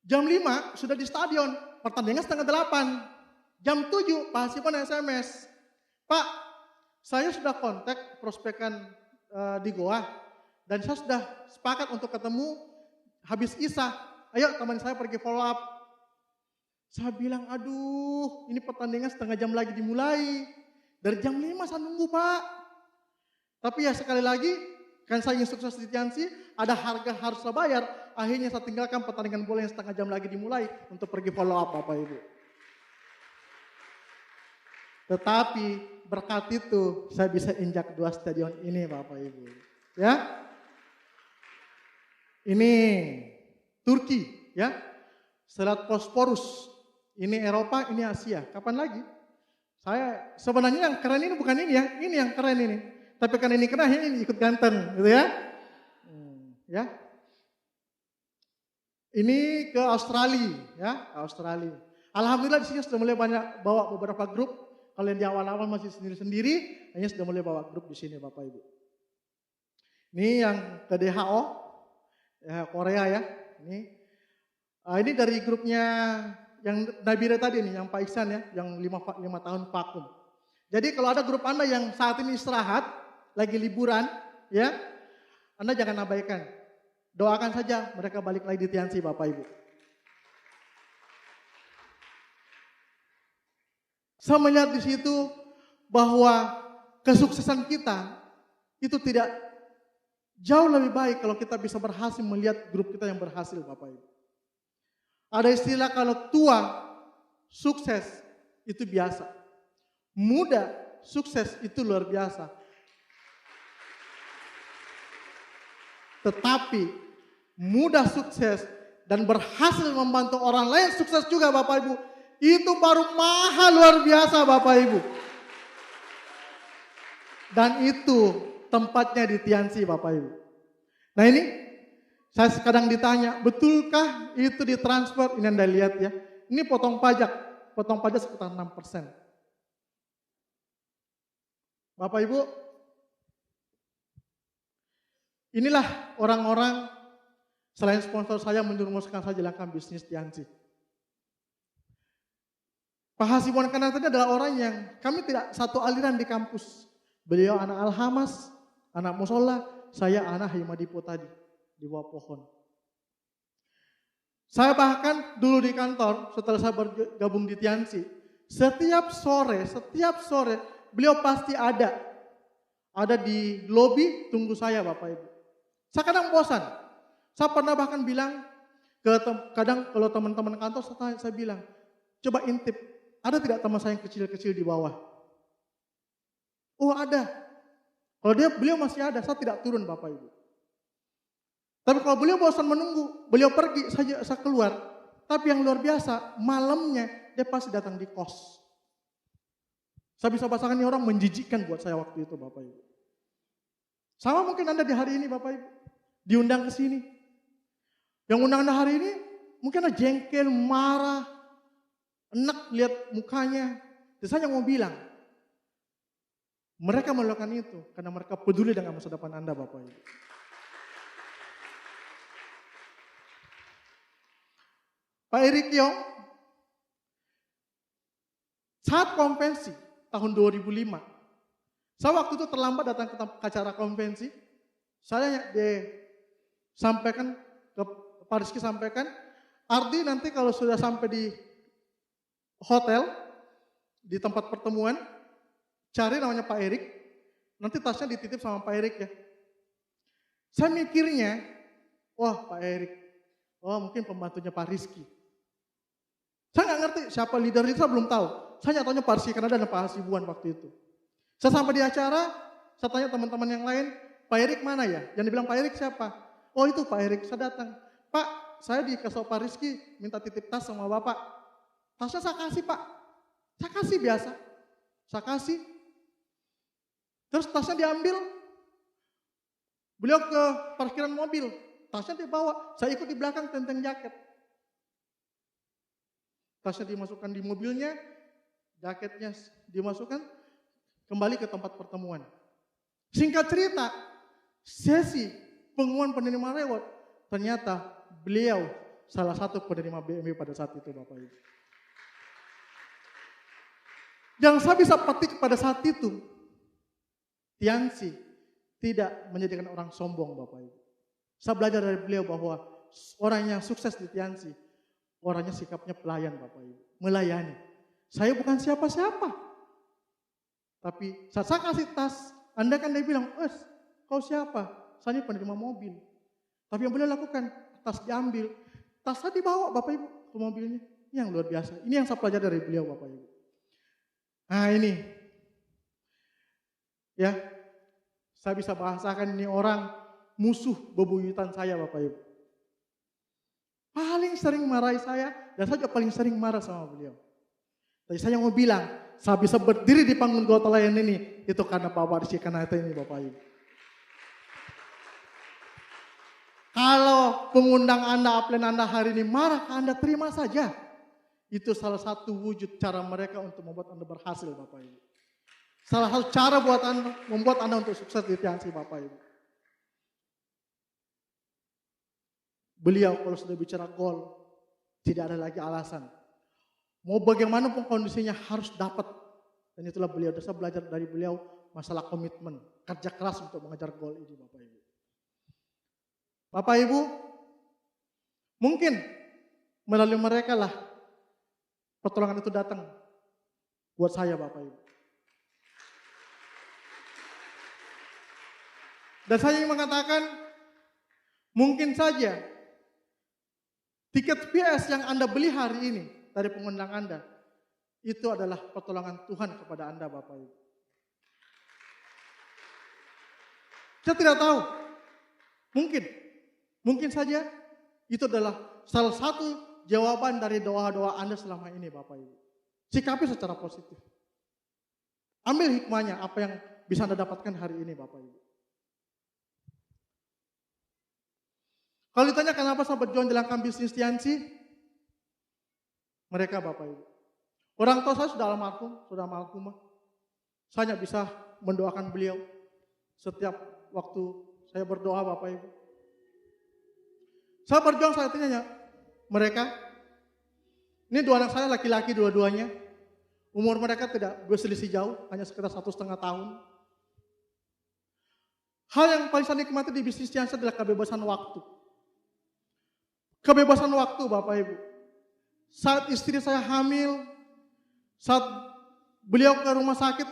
Jam 5 sudah di stadion, pertandingan setengah 8. Jam 7 Pak Simon SMS. Pak, saya sudah kontak prospekan di Goa dan saya sudah sepakat untuk ketemu habis Isya. Ayo teman saya pergi follow up. Saya bilang, aduh ini pertandingan setengah jam lagi dimulai. Dari jam 5 saya nunggu Pak. Tapi ya sekali lagi, kan saya ingin sukses di TNC, ada harga harus saya bayar. Akhirnya saya tinggalkan pertandingan bola yang setengah jam lagi dimulai untuk pergi follow up Bapak Ibu. Tetapi berkat itu saya bisa injak 2 stadion ini Bapak Ibu. Ya, ini Turki ya, Selat Bosporus. Ini Eropa, ini Asia. Kapan lagi? Saya sebenarnya yang keren ini bukan ini ya, ini yang keren ini. Tapi kan ini kena, ini ikut ganteng, gitu ya. Ya. Ini ke Australia, ya, Australia. Alhamdulillah di sini sudah mulai banyak bawa beberapa grup. Kalau yang di awal-awal masih sendiri-sendiri, hanya sudah mulai bawa grup di sini, Bapak Ibu. Ini yang ke DHO, ya, Korea ya. Ini dari grupnya yang Nabire tadi nih, yang Pak Iksan ya, yang 5 tahun vakum. Jadi kalau ada grup Anda yang saat ini istirahat, lagi liburan, ya, Anda jangan abaikan. Doakan saja mereka balik lagi di TNC Bapak Ibu. Saya melihat di situ bahwa kesuksesan kita itu tidak jauh lebih baik kalau kita bisa berhasil melihat grup kita yang berhasil Bapak Ibu. Ada istilah kalau tua sukses itu biasa. Muda sukses itu luar biasa. Tetapi mudah sukses dan berhasil membantu orang lain sukses juga Bapak Ibu. Itu baru mahal luar biasa Bapak Ibu. Dan itu tempatnya di TNC Bapak Ibu. Nah ini saya sekarang ditanya, betulkah itu ditransfer? Ini Anda lihat ya. Ini potong pajak sekitar 6%. Bapak Ibu, inilah orang-orang Selain sponsor saya menjerumuskan saya jalankan bisnis Tiansi. Pak Hasibuan Kanata ini adalah orang yang kami tidak satu aliran di kampus. Beliau anak Alhamas, anak Musola, saya anak Himadipo tadi di bawah pohon. Saya bahkan dulu di kantor setelah saya bergabung di Tiansi, setiap sore beliau pasti ada di lobi tunggu saya Bapak Ibu. Saya kadang bosan. Saya pernah bahkan bilang kadang kalau teman-teman kantor saya bilang, coba intip, ada tidak teman saya yang kecil-kecil di bawah? Oh ada. Kalau beliau masih ada, saya tidak turun Bapak Ibu. Tapi kalau beliau bosan menunggu, beliau pergi, saya keluar. Tapi yang luar biasa, malamnya dia pasti datang di kos. Saya bisa bahasakan ini orang menjijikkan buat saya waktu itu Bapak Ibu. Sama mungkin Anda di hari ini Bapak Ibu, diundang ke sini. Yang undang Anda hari ini, mungkin Anda jengkel, marah, enak lihat mukanya. Dan saya mau bilang, mereka melakukan itu karena mereka peduli dengan masa depan Anda Bapak Ibu. Pak Erik Yong, saat konvensi tahun 2005, saya waktu itu terlambat datang ke acara konvensi, saya sampaikan ke Pak Rizky sampaikan, Ardi nanti kalau sudah sampai di hotel, di tempat pertemuan, cari namanya Pak Erik, nanti tasnya dititip sama Pak Erik ya. Saya mikirnya, wah Pak Erik, mungkin pembantunya Pak Rizky. Saya nggak ngerti siapa leader itu, saya belum tahu. Saya nyatanya Pak Rizky Kanada dan Pak Hasibuan waktu itu. Saya sampai di acara, saya tanya teman-teman yang lain, Pak Erik mana ya? Yang dibilang Pak Erik siapa? Oh itu Pak Erik, saya datang. Pak, saya dikasih Pak Rizky minta titip tas sama Bapak. Tasnya saya kasih Pak. Saya kasih biasa. Saya kasih. Terus tasnya diambil. Beliau ke parkiran mobil. Tasnya dibawa. Saya ikut di belakang tenteng jaket. Tasnya dimasukkan di mobilnya, jaketnya dimasukkan, kembali ke tempat pertemuan. Singkat cerita, sesi pengumuman penerima reward, ternyata beliau salah satu penerima BMW pada saat itu Bapak Ibu. Yang saya bisa petik pada saat itu, Tiansi tidak menjadikan orang sombong Bapak Ibu. Saya belajar dari beliau bahwa orang yang sukses di Tiansi, orangnya sikapnya pelayan Bapak Ibu, melayani. Saya bukan siapa-siapa. Tapi saat saya kasih tas, Anda kan dia bilang, kau siapa? Saya ini penerima mobil. Tapi yang beliau lakukan, tas diambil. Tas saya dibawa Bapak Ibu ke mobilnya. Ini yang luar biasa. Ini yang saya pelajari dari beliau Bapak Ibu. Nah ini. Ya, saya bisa bahasakan ini orang musuh bebuyutan saya Bapak Ibu. Paling sering marahi saya, dan saya juga paling sering marah sama beliau. Tapi saya mau bilang, saya bisa berdiri di panggung Gota Layan ini, itu karena Bapak Rizky Kanata ini Bapak Ibu. Kalau pengundang Anda, upline Anda hari ini marah, Anda terima saja. Itu salah satu wujud cara mereka untuk membuat Anda berhasil Bapak Ibu. Salah satu cara membuat Anda untuk sukses di Tiansi Bapak Ibu. Beliau kalau sudah bicara gol, tidak ada lagi alasan. Mau bagaimanapun kondisinya harus dapat. Dan itulah beliau. Saya belajar dari beliau masalah komitmen, kerja keras untuk mengejar gol ini Bapak Ibu. Bapak Ibu, mungkin melalui mereka lah pertolongan itu datang buat saya Bapak Ibu. Dan saya ingin mengatakan, mungkin saja tiket PS yang Anda beli hari ini dari pengundang Anda, itu adalah pertolongan Tuhan kepada Anda Bapak Ibu. Saya tidak tahu, mungkin saja itu adalah salah satu jawaban dari doa-doa Anda selama ini Bapak Ibu. Sikapi secara positif. Ambil hikmahnya apa yang bisa Anda dapatkan hari ini Bapak Ibu. Kalau ditanya kenapa saya berjuang jalankan bisnis Tiansi, mereka Bapak Ibu. Orang tua saya sudah almarhumah. Saya bisa mendoakan beliau setiap waktu saya berdoa Bapak Ibu. Saya berjuang, saya tanya mereka, ini dua anak saya laki-laki dua-duanya, umur mereka tidak berselisih jauh, hanya sekitar 1,5 tahun. Hal yang paling saya nikmati di bisnis Tiansi adalah kebebasan waktu. Kebebasan waktu Bapak Ibu. Saat istri saya hamil, saat beliau ke rumah sakit,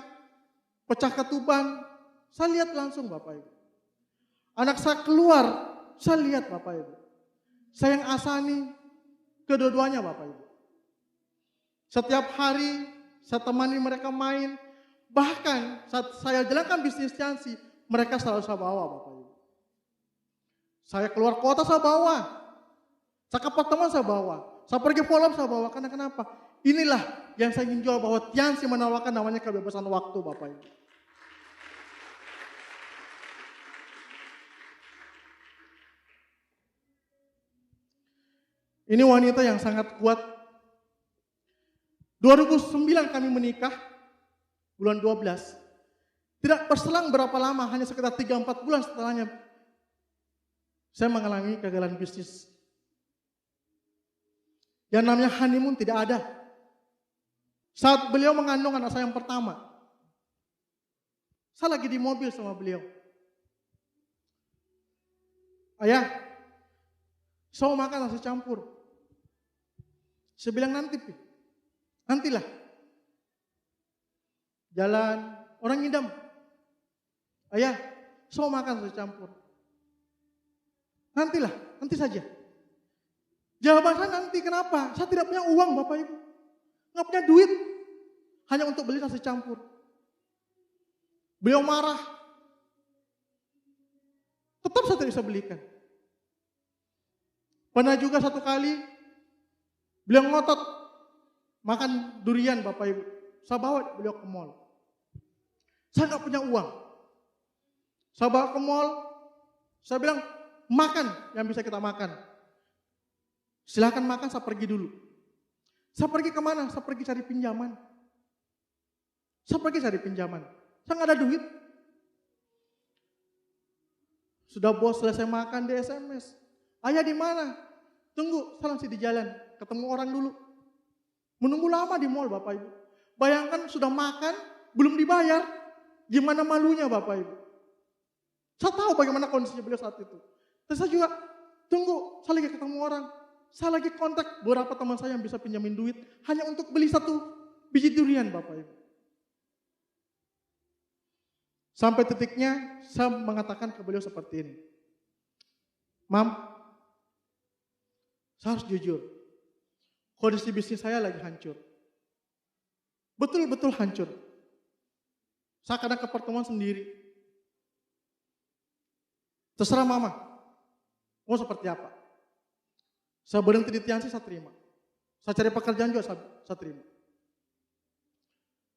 pecah ketuban, saya lihat langsung Bapak Ibu. Anak saya keluar, saya lihat Bapak Ibu. Saya yang asani kedua-duanya Bapak Ibu. Setiap hari saya temani mereka main. Bahkan saat saya jalankan bisnis Tiansi, mereka selalu saya bawa Bapak Ibu. Saya keluar kota saya bawa. Saya ke apartemen saya bawa. Saya pergi follow saya bawa. Karena kenapa? Inilah yang saya ingin jual, bahwa Tiansi menawarkan namanya kebebasan waktu Bapak Ibu. Ini wanita yang sangat kuat. 2009 kami menikah, bulan 12. Tidak berselang berapa lama, hanya sekitar 3-4 bulan setelahnya, saya mengalami kegagalan bisnis. Yang namanya honeymoon tidak ada. Saat beliau mengandung anak saya yang pertama, saya lagi di mobil sama beliau. Ayah, saya mau makan nasi campur. Saya bilang nantilah. Jalan, orang ngidam. Ayah, saya mau makan nasi campur. Nantilah, nanti saja. Jawaban saya nanti, kenapa? Saya tidak punya uang Bapak Ibu. Nggak punya duit. Hanya untuk beli nasi campur. Beliau marah. Tetap saya tidak bisa belikan. Pernah juga satu kali, beliau ngotot makan durian Bapak Ibu. Saya bawa beliau ke mall. Saya nggak punya uang. Saya bawa ke mall, saya bilang, makan yang bisa kita makan. Silakan makan, saya pergi dulu. Saya pergi kemana? Saya pergi cari pinjaman. Saya nggak ada duit. Sudah bos selesai makan di SMS. Ayah di mana? Tunggu, saya masih di jalan. Ketemu orang dulu. Menunggu lama di mall Bapak Ibu. Bayangkan sudah makan, belum dibayar. Gimana malunya Bapak Ibu. Saya tahu bagaimana kondisinya beliau saat itu. Terus saya juga, tunggu, saya lagi ketemu orang. Saya lagi kontak beberapa teman saya yang bisa pinjamin duit. Hanya untuk beli 1 biji durian Bapak Ibu. Sampai titiknya saya mengatakan ke beliau seperti ini. Mam, saya harus jujur. Kondisi bisnis saya lagi hancur. Betul-betul hancur. Saya kadang ke pertemuan sendiri. Terserah mama, mau seperti apa. Saya berhenti di Tiansi, saya terima. Saya cari pekerjaan juga, saya terima.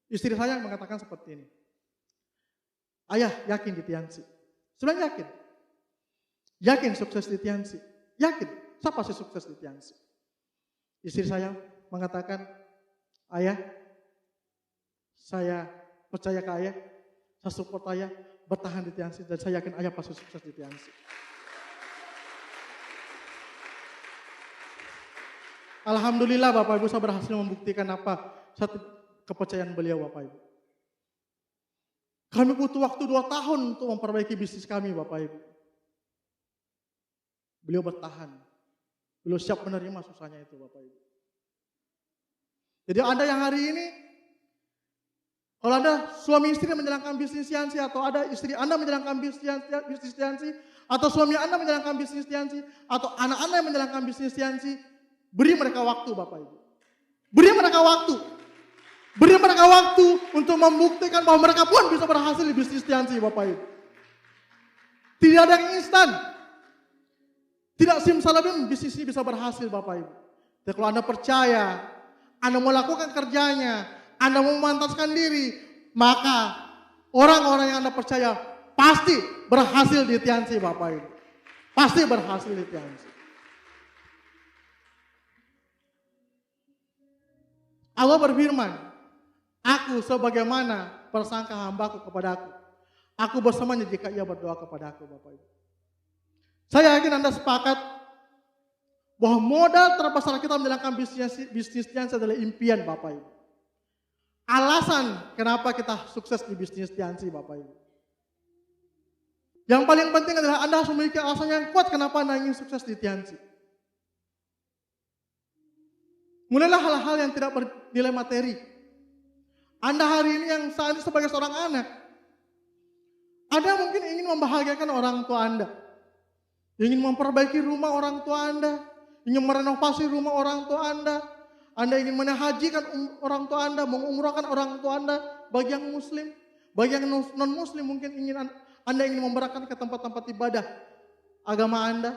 Istri saya mengatakan seperti ini. Ayah yakin di Tiansi. Sebenarnya yakin. Yakin sukses di Tiansi. Yakin, saya pasti sukses di Tiansi. Istri saya mengatakan, ayah, saya percaya ke ayah, saya support ayah, bertahan di Tiansi, dan saya yakin ayah pasti sukses di Tiansi. Alhamdulillah Bapak Ibu, saya berhasil membuktikan satu kepercayaan beliau Bapak Ibu. Kami butuh waktu 2 tahun untuk memperbaiki bisnis kami Bapak Ibu. Beliau bertahan. Beliau siap menerima susahnya itu Bapak Ibu. Jadi Anda yang hari ini, kalau Anda suami istri menjalankan bisnis Tiansi, atau ada istri Anda menjalankan bisnis Tiansi, atau suami Anda menjalankan bisnis Tiansi, atau anak Anda yang menjalankan bisnis Tiansi, beri mereka waktu Bapak Ibu. Beri mereka waktu. Beri mereka waktu untuk membuktikan bahwa mereka pun bisa berhasil di bisnis Tiansi Bapak Ibu. Tidak ada yang instan. Tidak simsalabim bisnis ini bisa berhasil Bapak Ibu. Tapi kalau Anda percaya, Anda mau lakukan kerjanya, Anda mau memantaskan diri, maka orang-orang yang Anda percaya pasti berhasil di Tiansi Bapak Ibu. Pasti berhasil di Tiansi. Allah berfirman, aku sebagaimana persangka hambaku kepada aku bersamanya jika ia berdoa kepada aku Bapak Ibu. Saya yakin Anda sepakat bahwa modal terbesar kita menjalankan bisnis Tiansi adalah impian Bapak Ibu. Alasan kenapa kita sukses di bisnis Tiansi Bapak Ibu. Yang paling penting adalah Anda harus memiliki alasan yang kuat kenapa Anda ingin sukses di Tiansi. Mulailah hal-hal yang tidak bernilai materi. Anda hari ini yang saat ini sebagai seorang anak, Anda mungkin ingin membahagiakan orang tua Anda. Ingin memperbaiki rumah orang tua Anda. Ingin merenovasi rumah orang tua Anda. Anda ingin menahajikan orang tua Anda, mengumrahkan orang tua Anda bagi yang muslim. Bagi yang non-muslim mungkin Anda ingin memberangkatkan ke tempat-tempat ibadah agama Anda.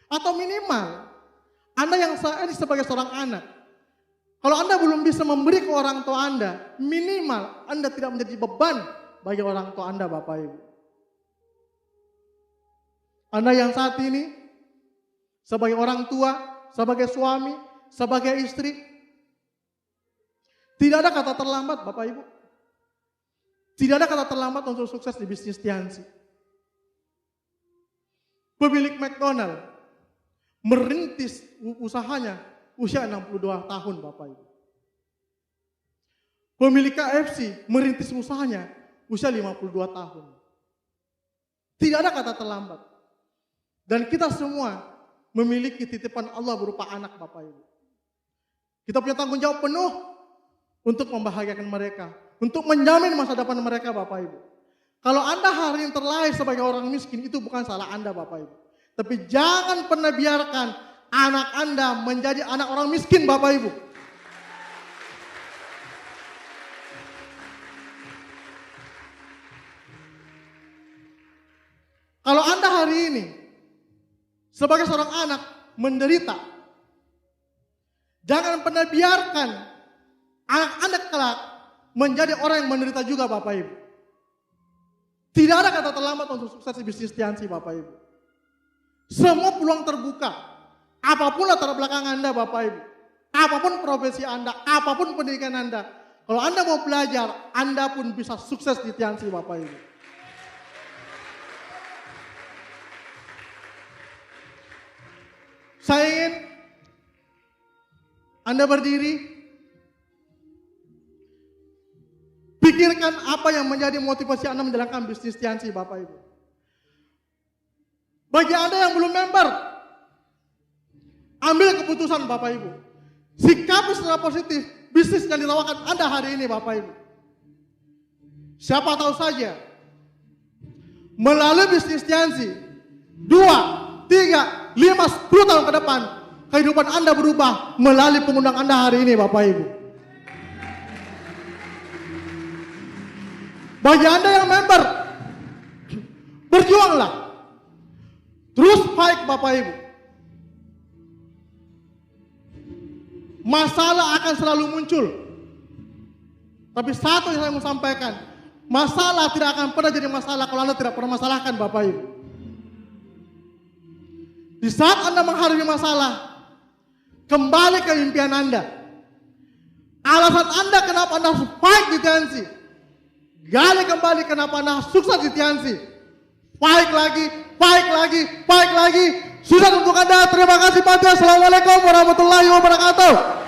Atau minimal, Anda yang saat ini sebagai seorang anak, kalau Anda belum bisa memberi ke orang tua Anda, minimal Anda tidak menjadi beban bagi orang tua Anda Bapak Ibu. Anda yang saat ini sebagai orang tua, sebagai suami, sebagai istri, tidak ada kata terlambat Bapak Ibu. Tidak ada kata terlambat untuk sukses di bisnis Tiansi. Pemilik McDonald merintis usahanya usia 62 tahun Bapak Ibu. Pemilik KFC merintis usahanya usia 52 tahun. Tidak ada kata terlambat. Dan kita semua memiliki titipan Allah berupa anak Bapak Ibu. Kita punya tanggung jawab penuh untuk membahagiakan mereka, untuk menjamin masa depan mereka Bapak Ibu. Kalau Anda hari ini terlahir sebagai orang miskin, itu bukan salah Anda Bapak Ibu. Tapi jangan pernah biarkan anak Anda menjadi anak orang miskin Bapak Ibu. Kalau Anda hari ini sebagai seorang anak menderita, jangan pernah biarkan anak Anda kelak menjadi orang yang menderita juga Bapak Ibu. Tidak ada kata terlambat untuk sukses di bisnis Tiansi Bapak Ibu. Semua peluang terbuka. Apapun latar belakang Anda Bapak Ibu. Apapun profesi Anda, apapun pendidikan Anda. Kalau Anda mau belajar, Anda pun bisa sukses di Tiansi Bapak Ibu. Saya ingin Anda berdiri, pikirkan apa yang menjadi motivasi Anda menjalankan bisnis Tiansi Bapak Ibu. Bagi Anda yang belum member, ambil keputusan Bapak Ibu. Sikapi secara positif bisnis yang ditawarkan Anda hari ini Bapak Ibu. Siapa tahu saja, melalui bisnis Tiansi, 2, 3, 5, 10 tahun ke depan, kehidupan Anda berubah melalui pengundang Anda hari ini Bapak Ibu. Bagi Anda yang member, berjuanglah. Terus fight Bapak Ibu. Masalah akan selalu muncul. Tapi satu yang saya mau sampaikan, masalah tidak akan pernah jadi masalah kalau Anda tidak pernah masalahkan Bapak Ibu. Di saat Anda menghadapi masalah, kembali ke impian Anda. Alasan Anda kenapa Anda harus fight di Tiansi. Gali kembali kenapa Anda sukses di Tiansi. Fight lagi, fight lagi, fight lagi. Sudah untuk Anda. Terima kasih banyak. Assalamualaikum warahmatullahi wabarakatuh.